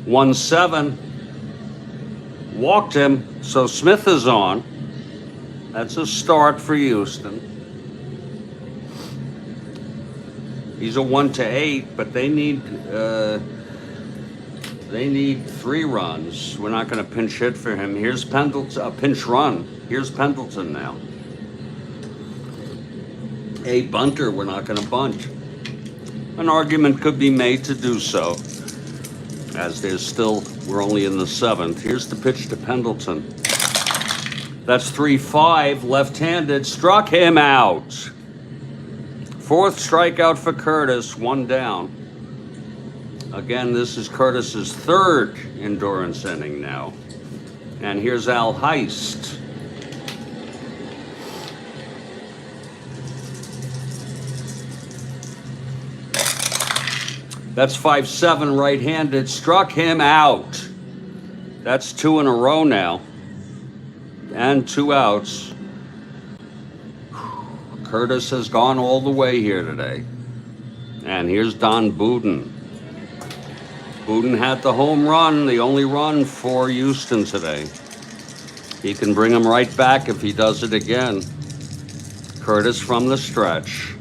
1-7. Walked him, so Smith is on. That's a start for Houston. He's a 1-8, but they need 3 runs. We're not going to pinch hit for him. Here's Pendleton, a pinch run. Here's Pendleton now. A bunter, we're not going to bunt. An argument could be made to do so, as we're only in the 7th. Here's the pitch to Pendleton. That's 3-5, left-handed, struck him out. 4th strikeout for Curtis, 1 down. Again, this is Curtis's 3rd endurance inning now. And here's Al Heist. That's 5-7, right-handed, struck him out. That's 2 in a row now. And 2 outs. Curtis has gone all the way here today. And here's Don Buden. Buden had the home run, the only run for Houston today. He can bring him right back if he does it again. Curtis from the stretch.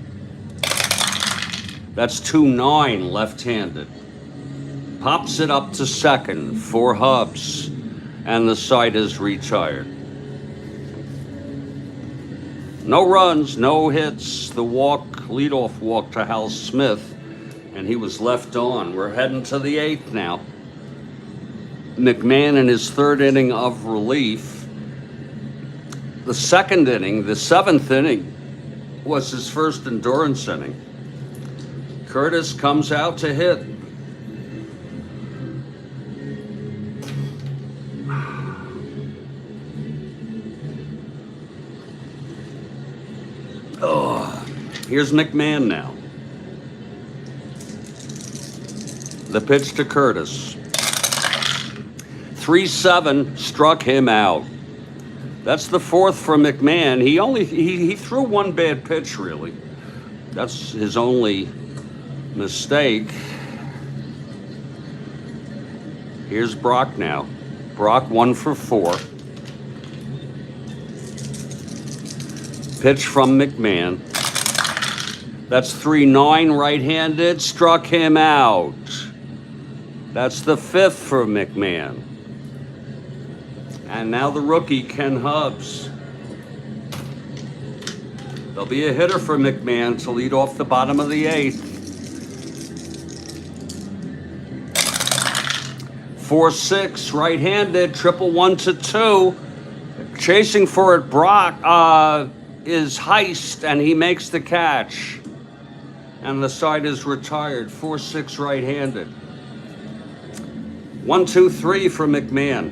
That's 2-9, left-handed. Pops it up to second for Hubs, and the side is retired. No runs, no hits. The leadoff walk to Hal Smith, and he was left on. We're heading to the 8th now. McMahon in his 3rd inning of relief. The 2nd inning, the 7th inning, was his 1st endurance inning. Curtis comes out to hit. Oh, here's McMahon now. The pitch to Curtis. 3-7, struck him out. That's the 4th for McMahon. He threw 1 bad pitch, really. That's his only mistake. Here's Brock now. Brock 1 for 4. Pitch from McMahon. That's 3-9, right-handed, struck him out. That's the 5th for McMahon. And now the rookie, Ken Hubs. There'll be a hitter for McMahon to lead off the bottom of the 8th. 4-6, right-handed, 1-1-2. Chasing for it, Brock is Heist, and he makes the catch. And the side is retired. 4-6, right-handed. 1-2-3 for McMahon.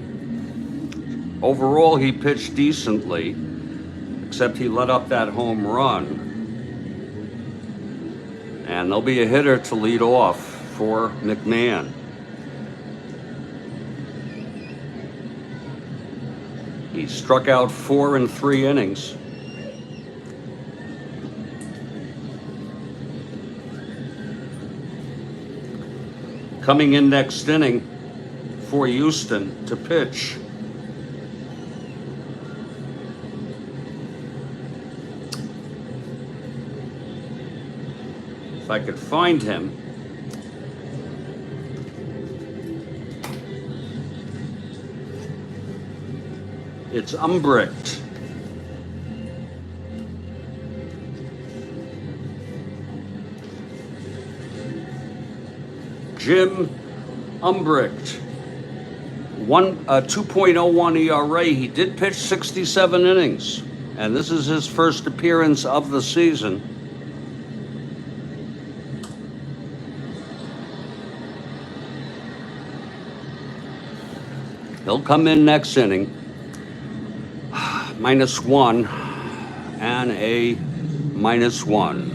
Overall, he pitched decently, except he let up that home run. And there'll be a hitter to lead off for McMahon. He struck out 4 in 3 innings. Coming in next inning for Houston to pitch. If I could find him. It's Umbricht. Jim Umbricht. 2.01 ERA. He did pitch 67 innings, and this is his first appearance of the season. He'll come in next inning. -1 and a -1.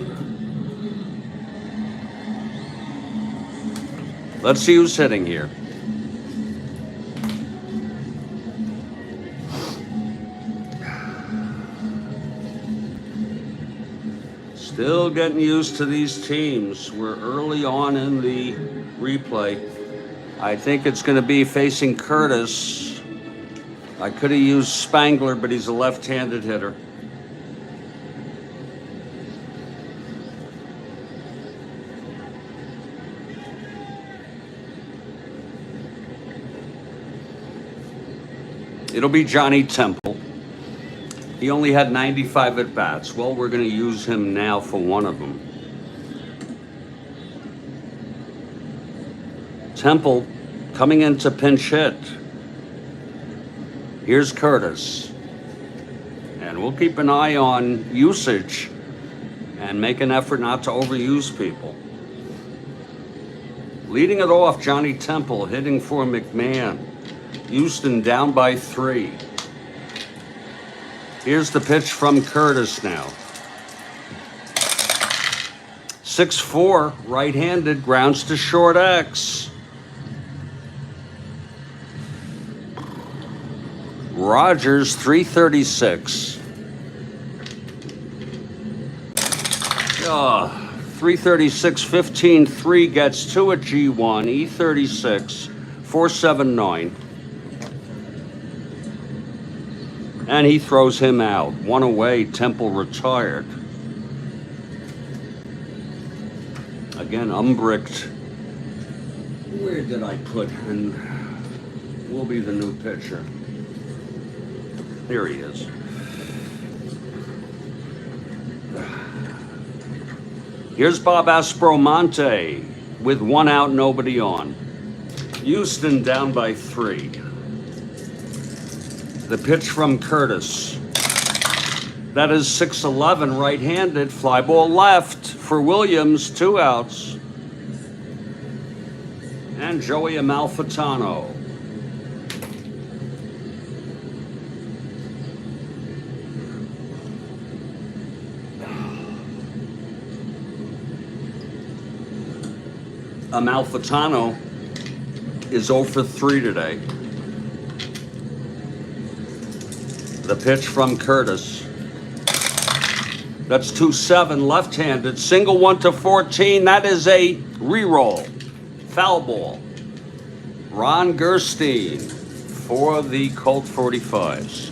Let's see who's hitting here. Still getting used to these teams. We're early on in the replay. I think it's going to be facing Curtis. I could have used Spangler, but he's a left-handed hitter. It'll be Johnny Temple. He only had 95 at-bats. Well, we're going to use him now for one of them. Temple coming into pinch hit. Here's Curtis. And we'll keep an eye on usage and make an effort not to overuse people. Leading it off, Johnny Temple hitting for McMahon. Houston down by 3. Here's the pitch from Curtis now. 6-4, right-handed, grounds to short X. Rogers, 336. 336, 15-3 gets 2 at G1, E36, 479. And he throws him out. 1 away, Temple retired. Again, Umbricht. Where did I put him? Will be the new pitcher. Here he is. Here's Bob Aspromonte with 1 out, nobody on. Houston down by 3. The pitch from Curtis. That is 6-11, right-handed, fly ball left for Williams, 2 outs. And Joey Amalfitano. Amalfitano is 0 for 3 today. The pitch from Curtis. That's 2-7, left-handed. Single 1 to 14. That is a re-roll. Foul ball. Ron Gerstein for the Colt 45s.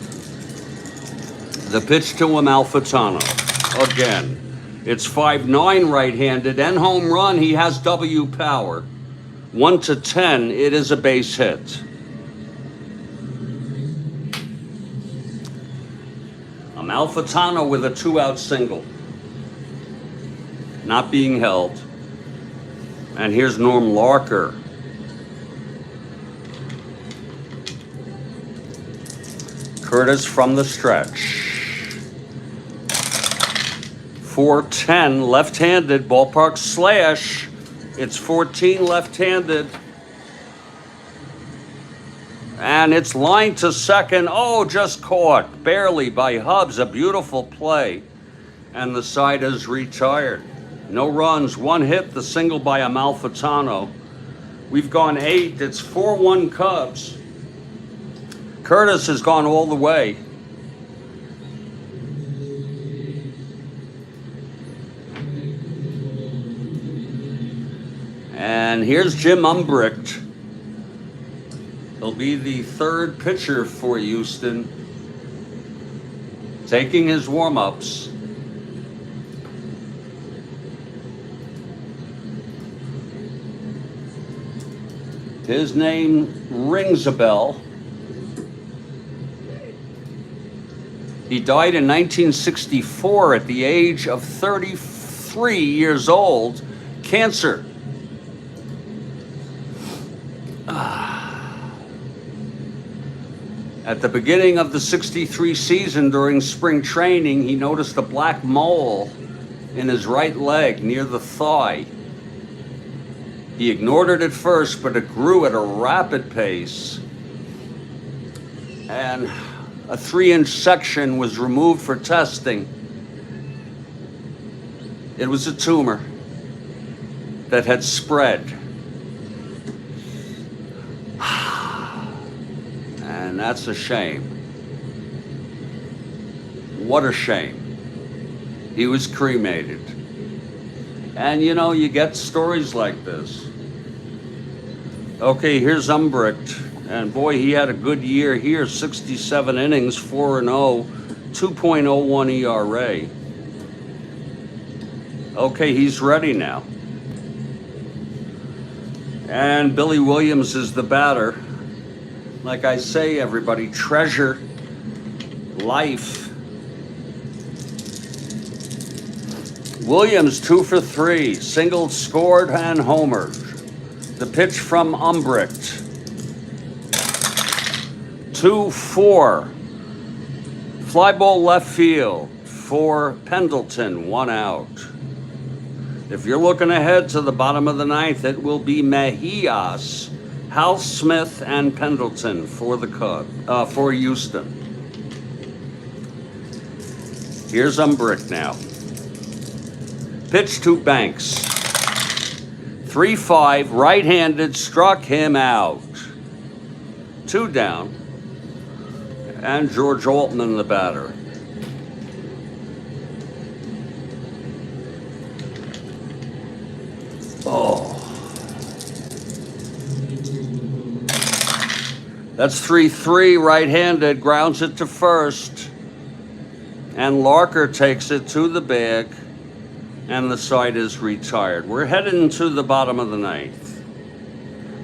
The pitch to Amalfitano. Again. It's 5-9 right-handed and home run. He has W power. 1 to 10. It is a base hit. Amalfitano with a 2-out single. Not being held. And here's Norm Larker. Curtis from the stretch. 4-10, left-handed, ballpark slash. It's 14 left-handed. And it's lined to second. Oh, just caught, barely by Hubbs. A beautiful play. And the side is retired. No runs, 1 hit, the single by Amalfitano. We've gone 8, it's 4-1 Cubs. Curtis has gone all the way. And here's Jim Umbricht. He'll be the 3rd pitcher for Houston, taking his warm-ups. His name rings a bell. He died in 1964 at the age of 33 years old. Cancer. At the beginning of the 63 season during spring training, he noticed a black mole in his right leg near the thigh. He ignored it at first, but it grew at a rapid pace. And a 3-inch section was removed for testing. It was a tumor that had spread. And that's a shame. What a shame. He was cremated. And you know, you get stories like this. Okay, here's Umbricht. And boy, he had a good year here. 67 innings, 4-0, 2.01 ERA. Okay, he's ready now. And Billy Williams is the batter. Like I say, everybody, treasure life. Williams 2 for 3, singled, scored, and homered. The pitch from Umbricht. 2-4. Fly ball left field for Pendleton, 1 out. If you're looking ahead to the bottom of the ninth, it will be Mejias, Hal Smith, and Pendleton for the for Houston. Here's Umbricht now. Pitch to Banks. 3-5, right-handed, struck him out. 2 down. And George Altman, the batter. Oh. That's 3-3, right-handed, grounds it to first. And Larker takes it to the bag, and the side is retired. We're heading to the bottom of the ninth.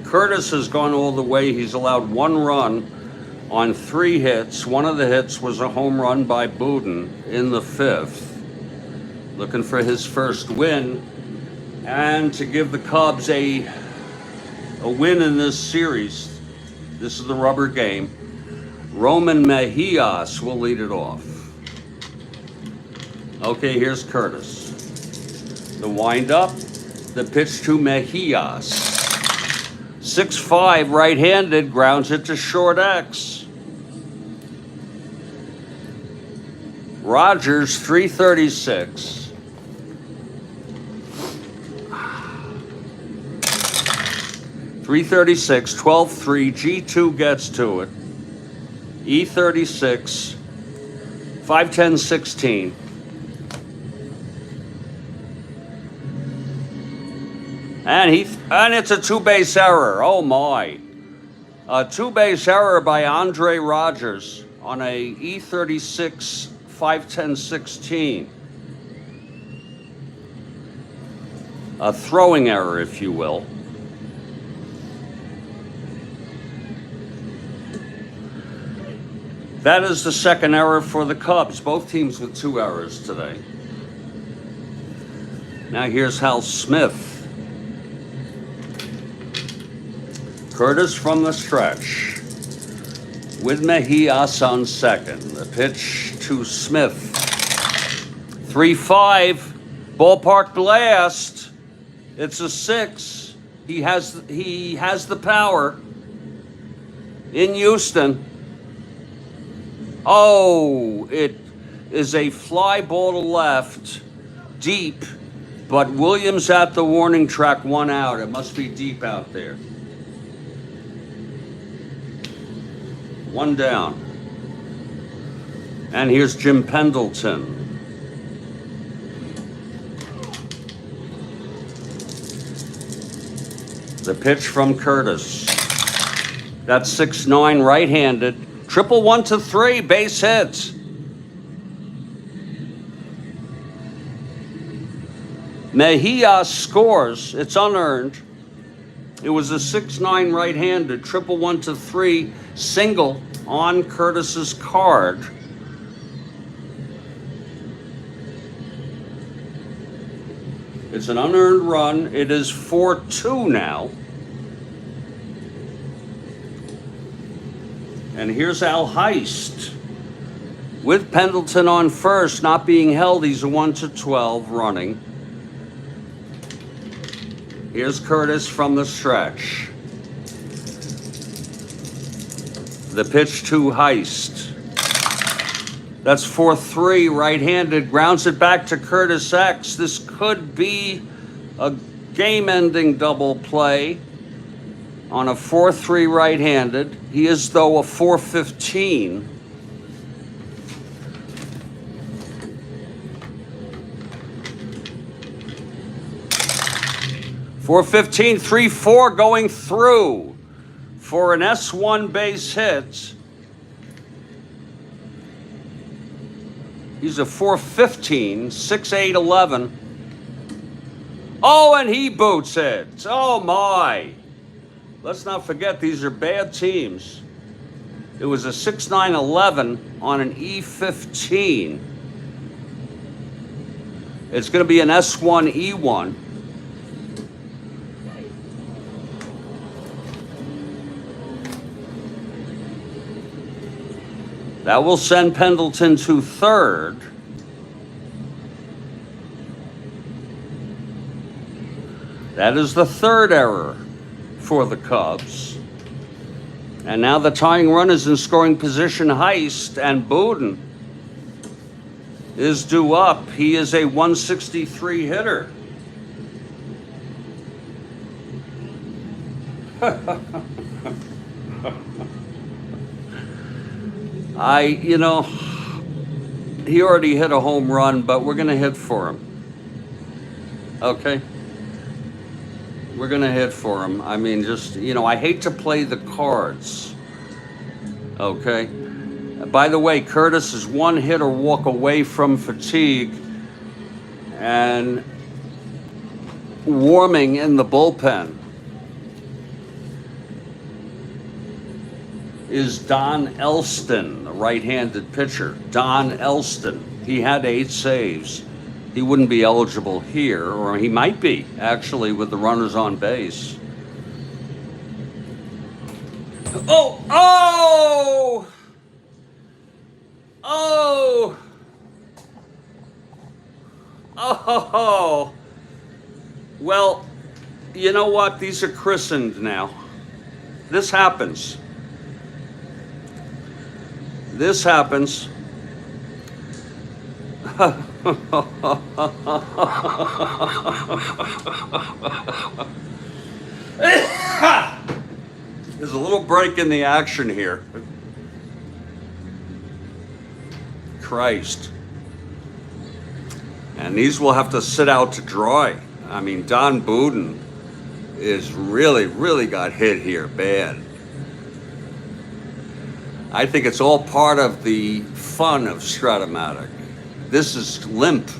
Curtis has gone all the way. He's allowed 1 run on 3 hits. One of the hits was a home run by Boudin in the 5th. Looking for his first win, and to give the Cubs a win in this series. This is the rubber game. Roman Mejias will lead it off. Okay, here's Curtis. The windup, the pitch to Mejias. 6-5, right-handed, grounds it to short X. Rogers, 336. .336, 12-3, G2 gets to it. E36, 5-10-16. And it's a 2-base error. Oh my. A 2-base error by Andre Rogers on a E36 5-10-16. A throwing error, if you will. That is the second error for the Cubs. Both teams with 2 errors today. Now here's Hal Smith. Curtis from the stretch with Mejias on second. The pitch to Smith. 3-5, ballpark blast. It's a 6. He has the power in Houston. Oh, it is a fly ball to left, deep, but Williams at the warning track, 1 out. It must be deep out there. 1 down. And here's Jim Pendleton. The pitch from Curtis. That's 6-9, right-handed. 1-1-3, base hits. Mejias scores. It's unearned. It was a 6-9 right-handed, 1-1-3 single on Curtis's card. It's an unearned run. It is 4-2 now. And here's Al Heist with Pendleton on first, not being held. He's a 1-12 running. Here's Curtis from the stretch. The pitch to Heist. That's 4-3, right-handed, grounds it back to Curtis X. This could be a game-ending double play on a 4-3 right-handed. He is, though, a 4-15. .415, 3-4 going through for an S1 base hit. He's a 4-15, 6-8-11. Oh, and he boots it. Oh, my. Let's not forget, these are bad teams. It was a 6.911 on an E15. It's going to be an S1 E1. That will send Pendleton to third. That is the third error for the Cubs. And now the tying run is in scoring position. Heist, and Bowden is due up. He is a 163 hitter. He already hit a home run, but we're going to hit for him. Okay? We're going to hit for him. I mean, I hate to play the cards. Okay? By the way, Curtis is one hit or walk away from fatigue and warming in the bullpen is Don Elston, the right-handed pitcher. Don Elston. He had 8 saves. He wouldn't be eligible here, or he might be, actually, with the runners on base. Oh! Oh! Oh! Oh! Well, you know what? These are christened now. This happens. This happens. There's a little break in the action here. Christ. And these will have to sit out to dry. I mean, Don Bowden is really got hit here bad. I think it's all part of the fun of Strat-O-Matic. This is limp.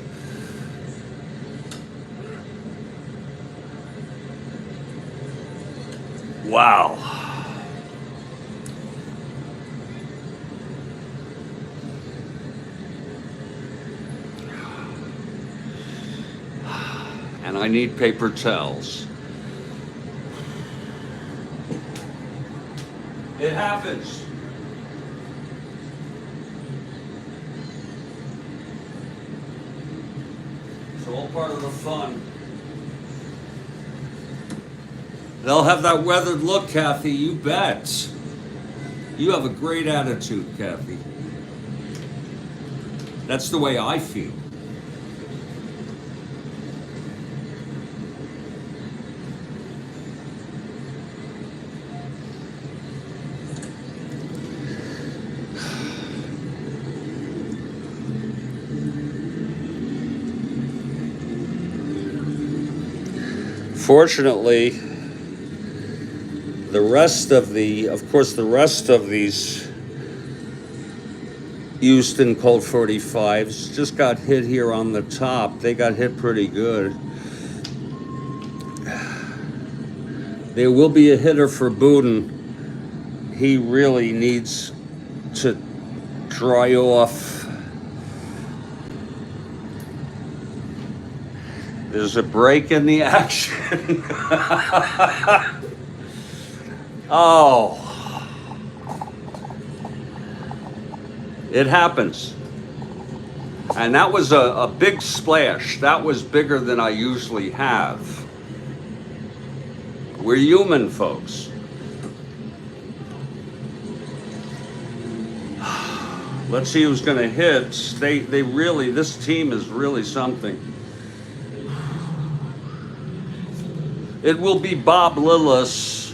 Wow. And I need paper towels. It happens. It's all part of the fun. They'll have that weathered look, Kathy, you bet. You have a great attitude, Kathy. That's the way I feel. Fortunately, the rest of these Houston Colt 45s just got hit here on the top. They got hit pretty good. There will be a hitter for Bowden. He really needs to dry off. There's a break in the action. Oh. It happens. And that was a big splash. That was bigger than I usually have. We're human, folks. Let's see who's going to hit. This team is really something. It will be Bob Lillis.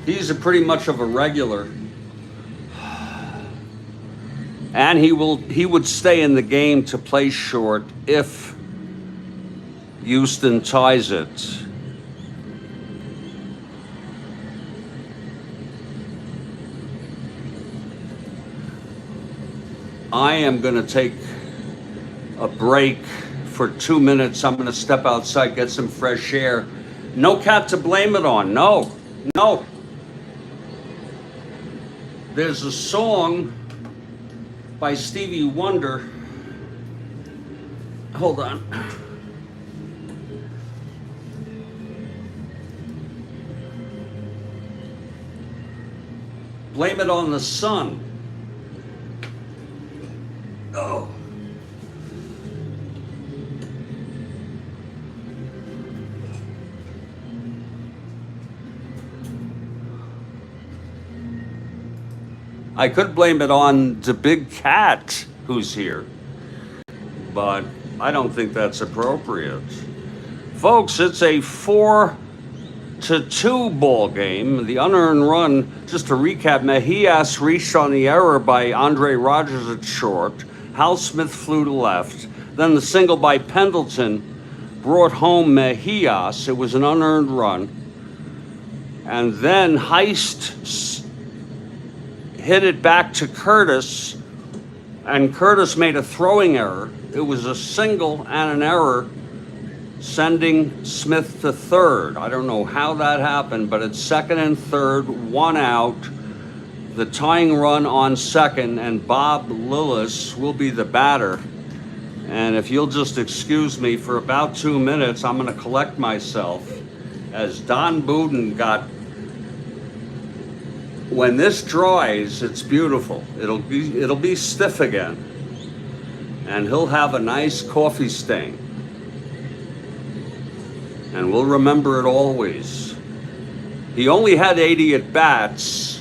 He's pretty much of a regular. And he would stay in the game to play short if Houston ties it. I am going to take a break for 2 minutes. I'm going to step outside, get some fresh air. No cat to blame it on. No. There's a song by Stevie Wonder. Hold on. Blame It on the Sun. Oh. I could blame it on the big cat who's here, but I don't think that's appropriate. Folks, it's a 4-2 ball game. The unearned run, just to recap, Mejias reached on the error by Andre Rogers at short. Hal Smith flew to left. Then the single by Pendleton brought home Mejias. It was an unearned run. And then Heist hit it back to Curtis, and Curtis made a throwing error. It was a single and an error, sending Smith to third. I don't know how that happened, but it's second and third, 1 out. The tying run on second, and Bob Lillis will be the batter. And if you'll just excuse me for about 2 minutes, I'm going to collect myself, as Don Buden got. When this dries, it's beautiful. It'll be stiff again, and he'll have a nice coffee stain, and we'll remember it always. He only had 80 at bats,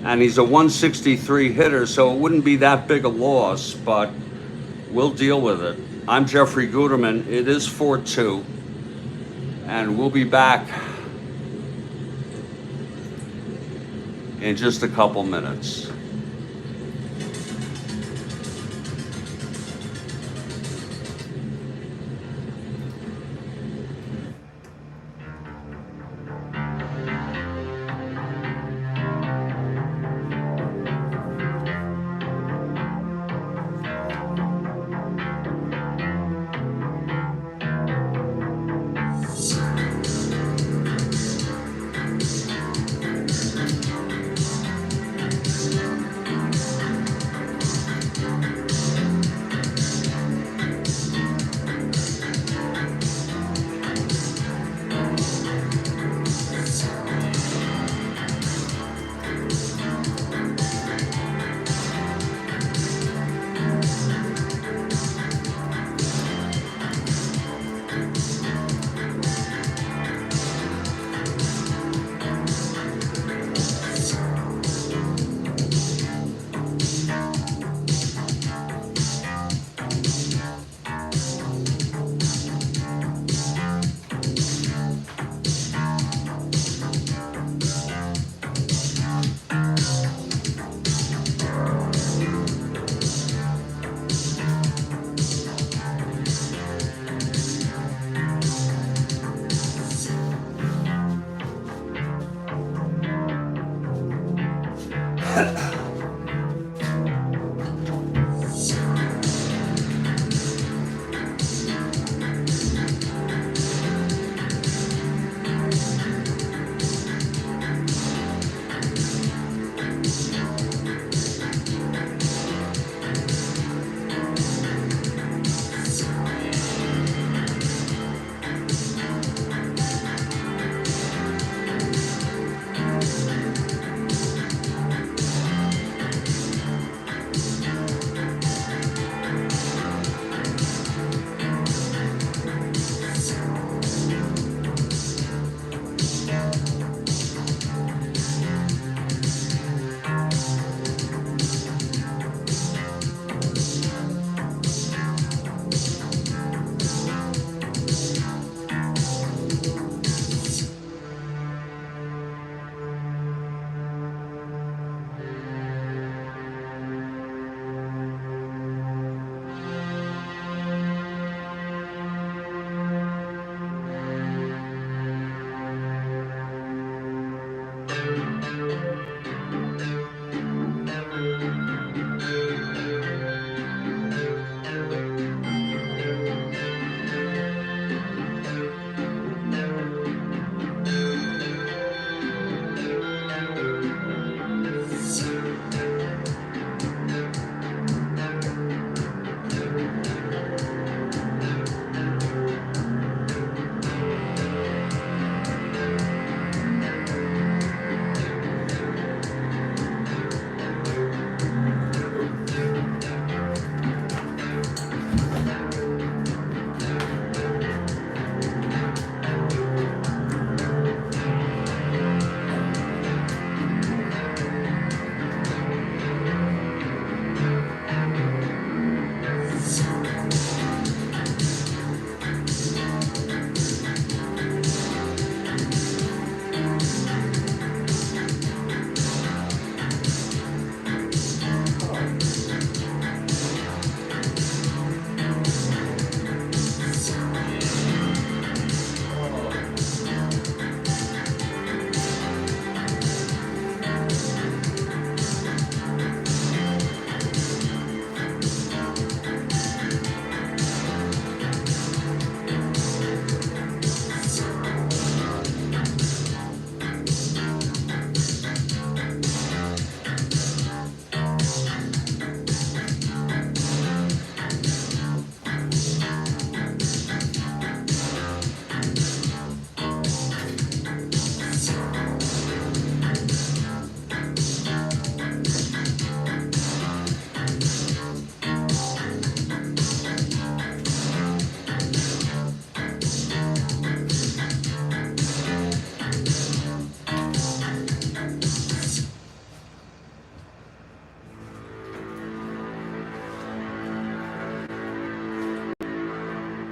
and he's a 163 hitter, so it wouldn't be that big a loss, but we'll deal with it. I'm Jeffrey Guterman. It is 4-2, and we'll be back in just a couple minutes.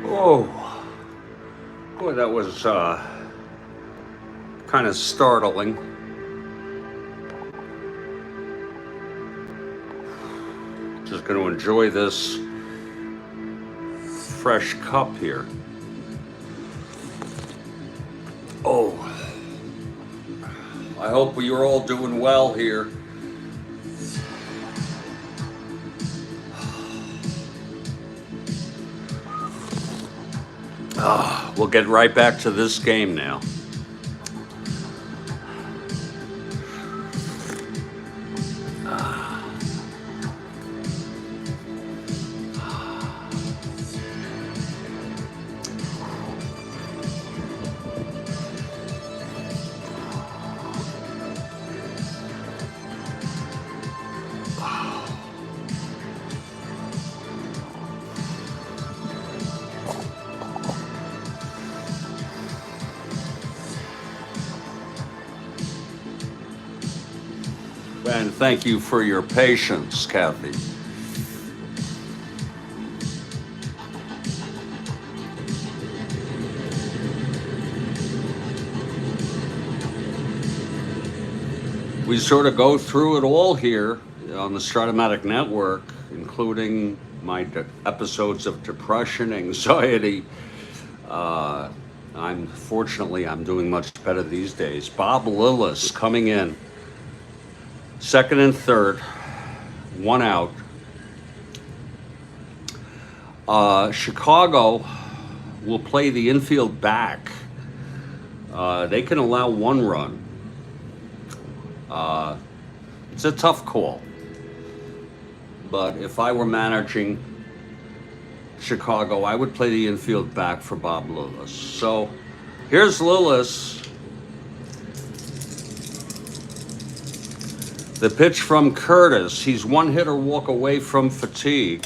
Oh, boy, that was kind of startling. Just going to enjoy this fresh cup here. Oh, I hope you're all doing well here. We'll get right back to this game now. And thank you for your patience, Kathy. We sort of go through it all here on the Strat-O-Matic network, including my episodes of depression, anxiety. Fortunately, I'm doing much better these days. Bob Lillis coming in. Second and third, one out. Chicago will play the infield back. They can allow one run. It's a tough call. But if I were managing Chicago, I would play the infield back for Bob Lillis. So here's Lillis. The pitch from Curtis. He's one hitter walk away from fatigue.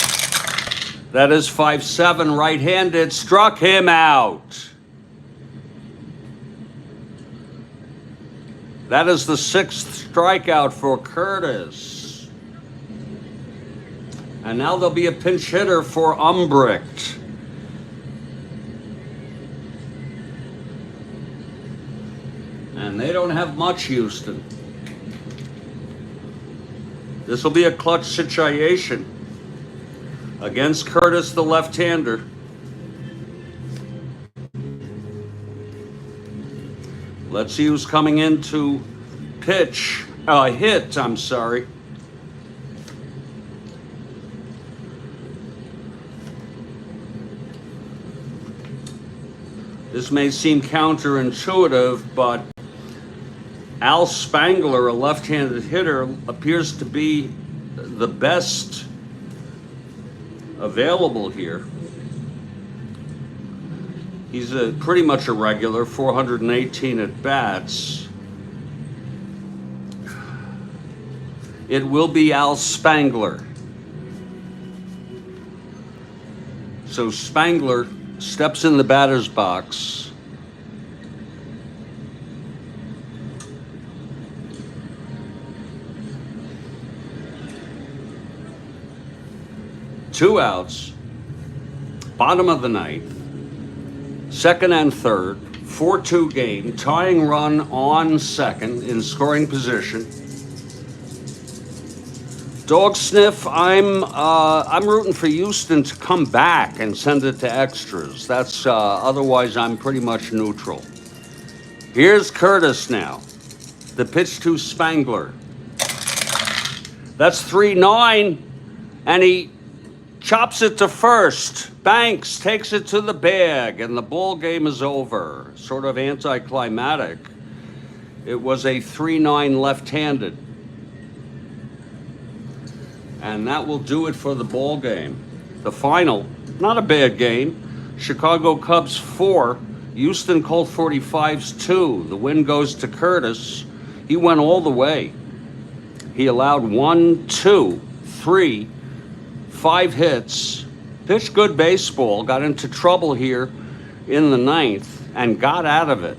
That is 5-7 right-handed. Struck him out. That is the 6th strikeout for Curtis. And now there'll be a pinch hitter for Umbricht. And they don't have much, Houston. This will be a clutch situation against Curtis, the left-hander. Let's see who's coming in to hit, I'm sorry. This may seem counterintuitive, but Al Spangler, a left-handed hitter, appears to be the best available here. He's pretty much a regular, 418 at-bats. It will be Al Spangler. So Spangler steps in the batter's box. Two outs, bottom of the ninth, second and third, 4-2 game, tying run on second in scoring position. Dog sniff, I'm rooting for Houston to come back and send it to extras. That's otherwise I'm pretty much neutral. Here's Curtis now. The pitch to Spangler. That's 3-9, and he chops it to first. Banks takes it to the bag, and the ball game is over. Sort of anticlimactic. It was a 3-9 left-handed. And that will do it for the ball game. The final, not a bad game. Chicago Cubs 4, Houston Colt 45s 2. The win goes to Curtis. He went all the way. He allowed 1, 2, 3, 5 hits, pitched good baseball, got into trouble here in the ninth and got out of it.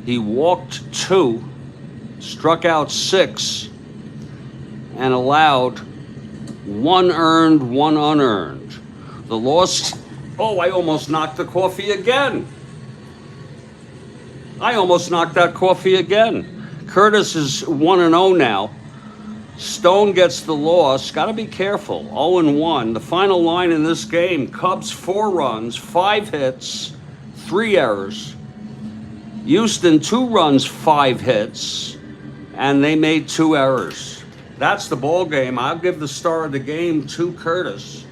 He walked 2, struck out 6, and allowed 1 earned, 1 unearned. The loss Oh, I almost knocked the coffee again. I almost knocked that coffee again. Curtis is 1-0 now. Stone gets the loss. Got to be careful. 0-1. The final line in this game, Cubs 4 runs, 5 hits, 3 errors. Houston 2 runs, 5 hits, and they made 2 errors. That's the ball game. I'll give the star of the game to Curtis.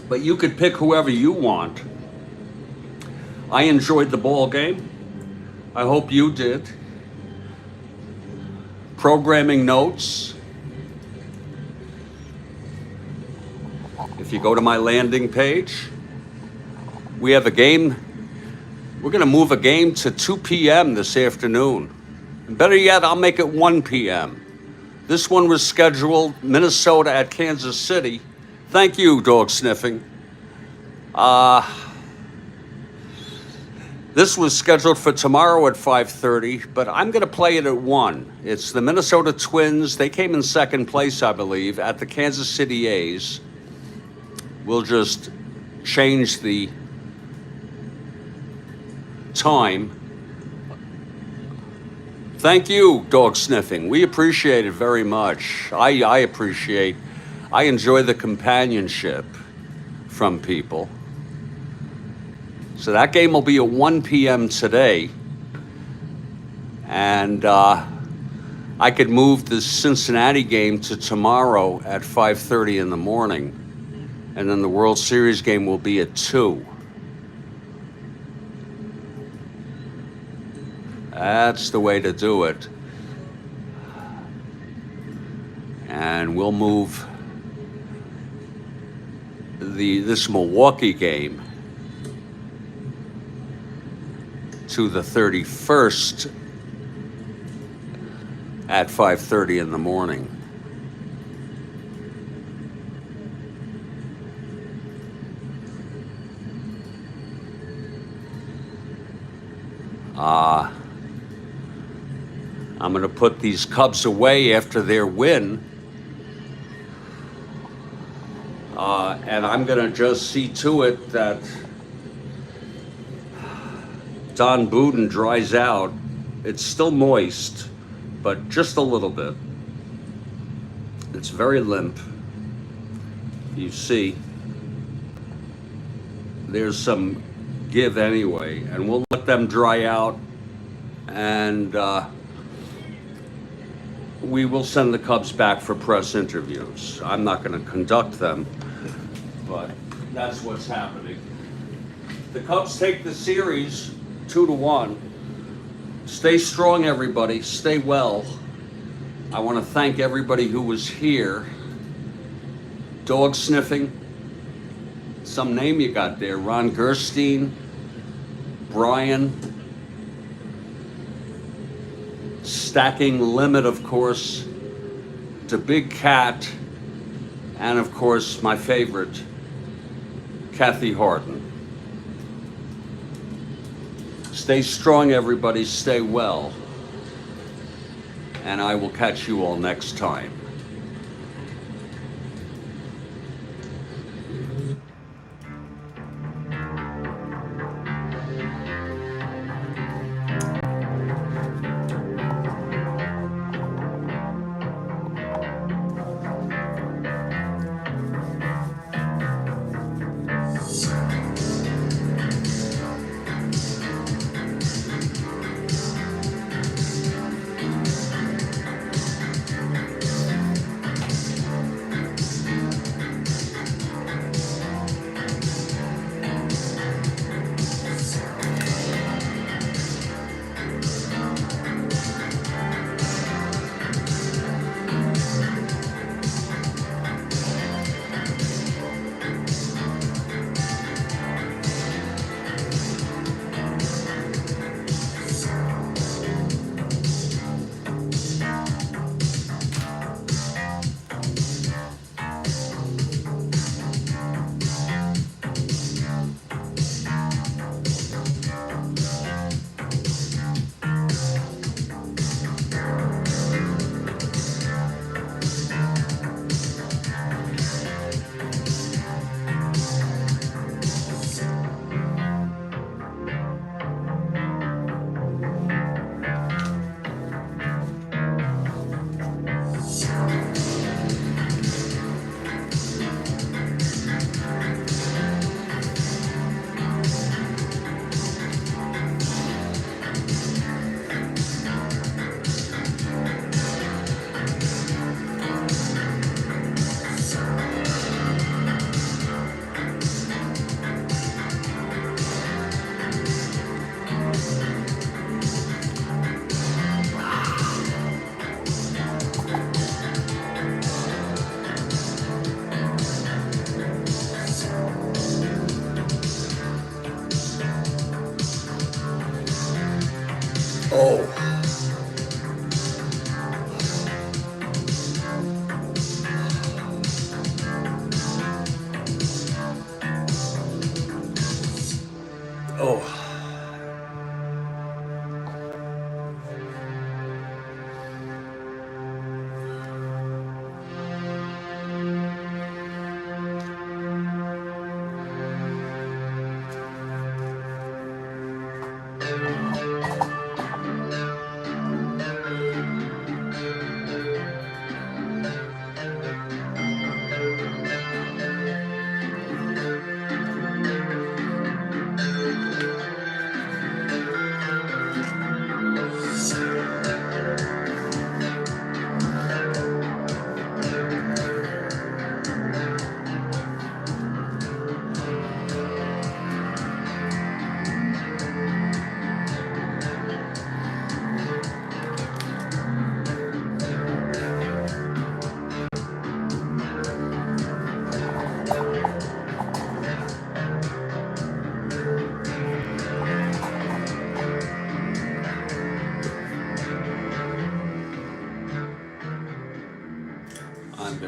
But you could pick whoever you want. I enjoyed the ball game. I hope you did. Programming notes. If you go to my landing page, we have a game. We're going to move a game to 2 p.m. this afternoon. And better yet, I'll make it 1 p.m. This one was scheduled Minnesota at Kansas City. Thank you, dog sniffing. This was scheduled for tomorrow at 5:30, but I'm going to play it at 1. It's the Minnesota Twins. They came in second place, I believe, at the Kansas City A's. We'll just change the time. Thank you, dog sniffing. We appreciate it very much. I enjoy the companionship from people. So that game will be at 1 p.m. today. And I could move the Cincinnati game to tomorrow at 5:30 in the morning. And then the World Series game will be at 2. That's the way to do it. And we'll move this Milwaukee game to the 31st at 5:30 in the morning. I'm going to put these Cubs away after their win. And I'm going to just see to it that Don Buden dries out. It's still moist, but just a little bit. It's very limp. You see, there's some give anyway, and we'll let them dry out, and we will send the Cubs back for press interviews. I'm not going to conduct them, but that's what's happening. The Cubs take the series 2-1. Stay strong, everybody. Stay well. I want to thank everybody who was here. Dog sniffing. Some name you got there. Ron Gerstein. Brian. Stacking Limit, of course. To Big Cat. And, of course, my favorite, Kathy Harden. Stay strong, everybody. Stay well. And I will catch you all next time.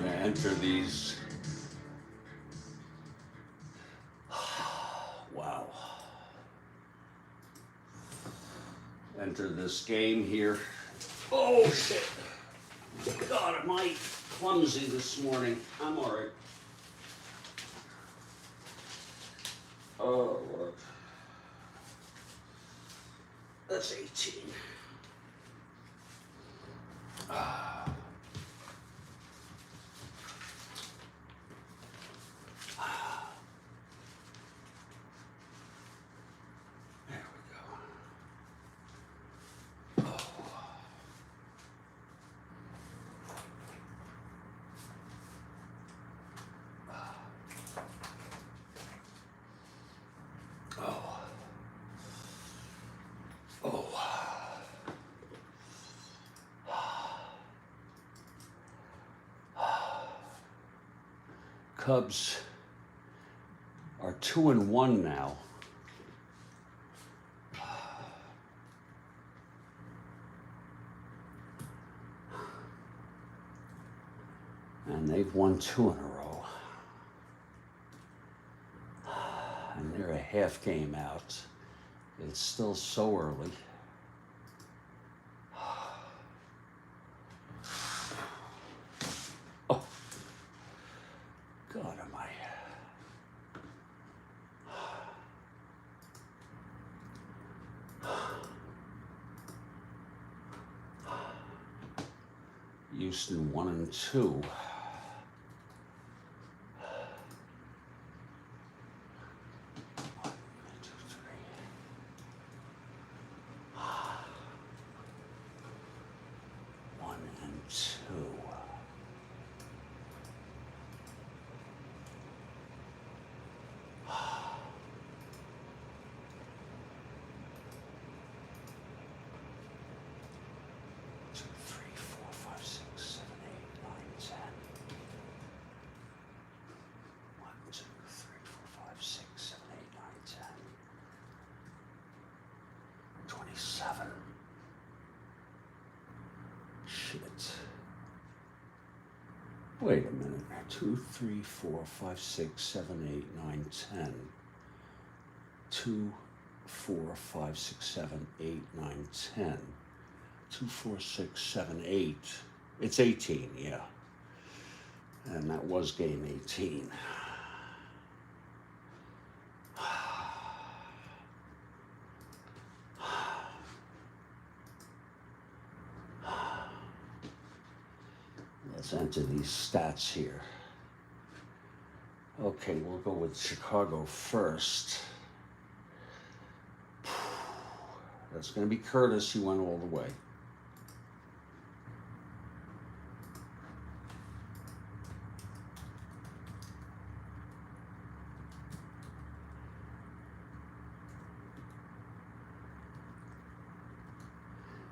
gonna enter these. Wow. Enter this game here. Oh shit. God, am I clumsy this morning? I'm alright. Oh Lord. That's 18. There we go. Oh. Cubs are 2-1 now. And they've won 2 in a row. And they're a half game out. It's still so early. Oh, God, am I? Houston 1-2. Shit. Wait a minute. 2, 3, 4, 5, 6, 7, 8, 9, 10. 2, 4, 5, 6, 7, 8, 9, 10. 2, 4, 6, 7, 8. It's 18, yeah. And that was game 18. Let's enter these stats here. Okay, we'll go with Chicago first. That's going to be Curtis. He went all the way.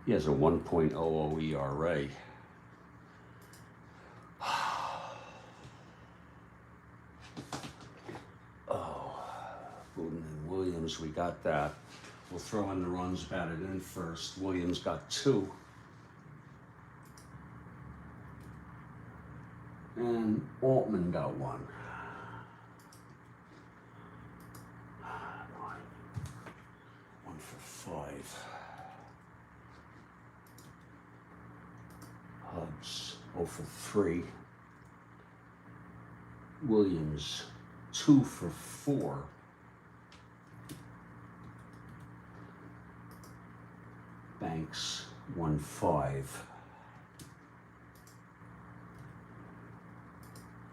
He has a 1.00 ERA. We got that. We'll throw in the runs batted in first. Williams got 2. And Altman got 1. 1 for 5. Hubs 0 for 3. Williams 2 for 4. Banks 1-5.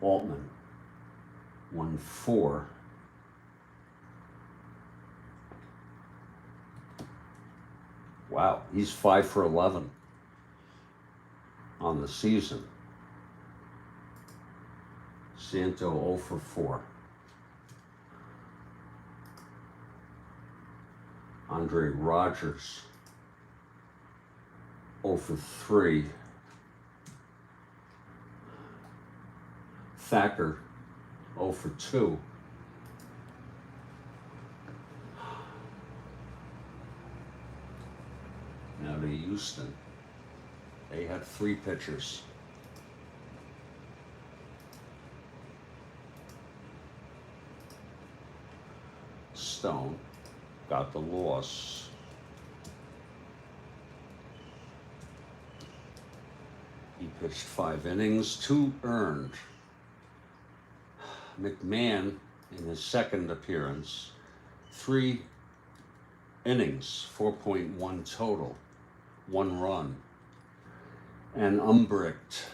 Altman 1-4. Wow, he's 5 for 11 on the season. Santo 0 for 4. Andre Rogers 0 for 3. Thacker 0 for 2. Now to Houston. They had 3 pitchers. Stone got the loss. He pitched 5 innings, 2 earned. McMahon, in his second appearance, 3 innings, 4.1 total, 1 run. And Umbricht,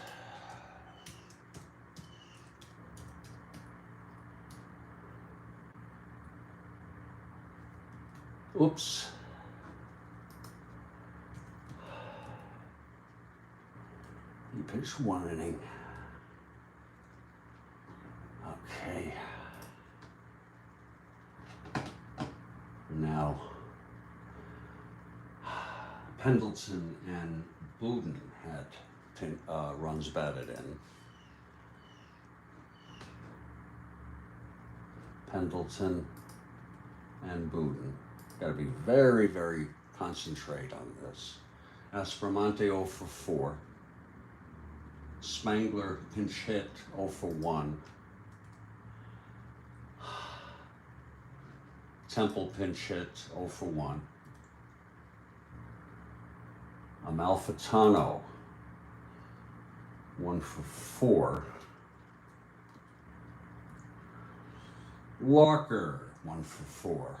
oops. He pitched 1 inning. Okay. Now, Pendleton and Boudin had runs batted in. Pendleton and Boudin. Got to be very, very concentrate on this. Aspromonte 0 for 4. Spangler pinch hit 0 for 1. Temple pinch hit 0 for 1. Amalfitano 1 for 4. Walker 1 for 4.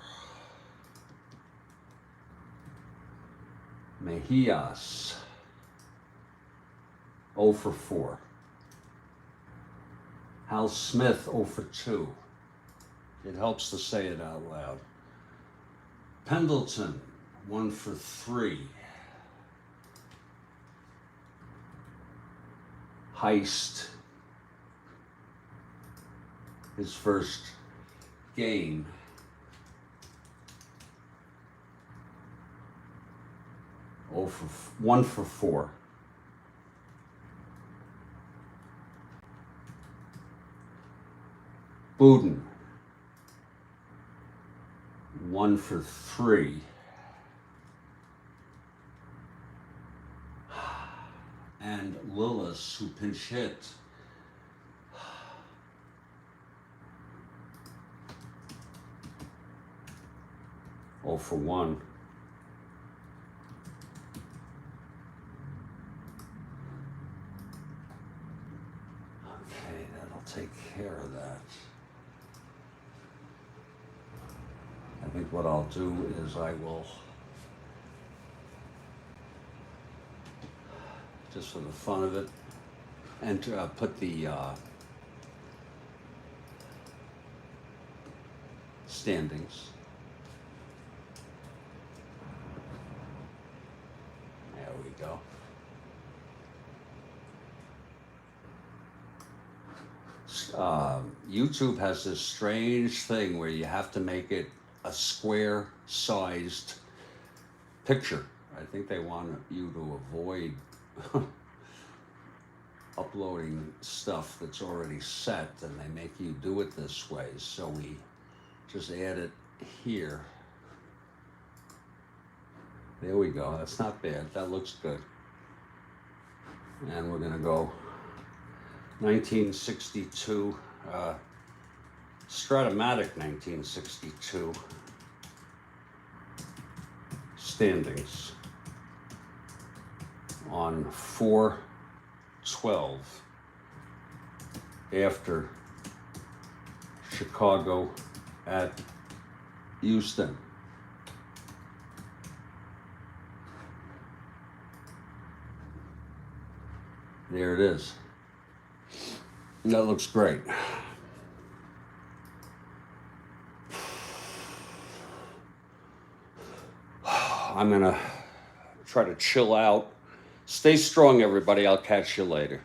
Mejias 0 for 4. Hal Smith 0 for 2. It helps to say it out loud. Pendleton 1 for 3. Heist, his first game. Oh, for 1 for 4. Boudin 1 for 3. And Lillis, who pinch hit, 0 for 1. Okay, that'll take care of that. I think what I'll do is I will, just for the fun of it, and put the standings. There we go. YouTube has this strange thing where you have to make it a square-sized picture. I think they want you to avoid uploading stuff that's already set, and they make you do it this way. So we just add it here. There we go. That's not bad. That looks good. And we're going to go 1962, Strat-O-Matic 1962 standings on 4/12 after Chicago at Houston. There it is. That looks great. I'm gonna try to chill out. Stay strong, everybody. I'll catch you later.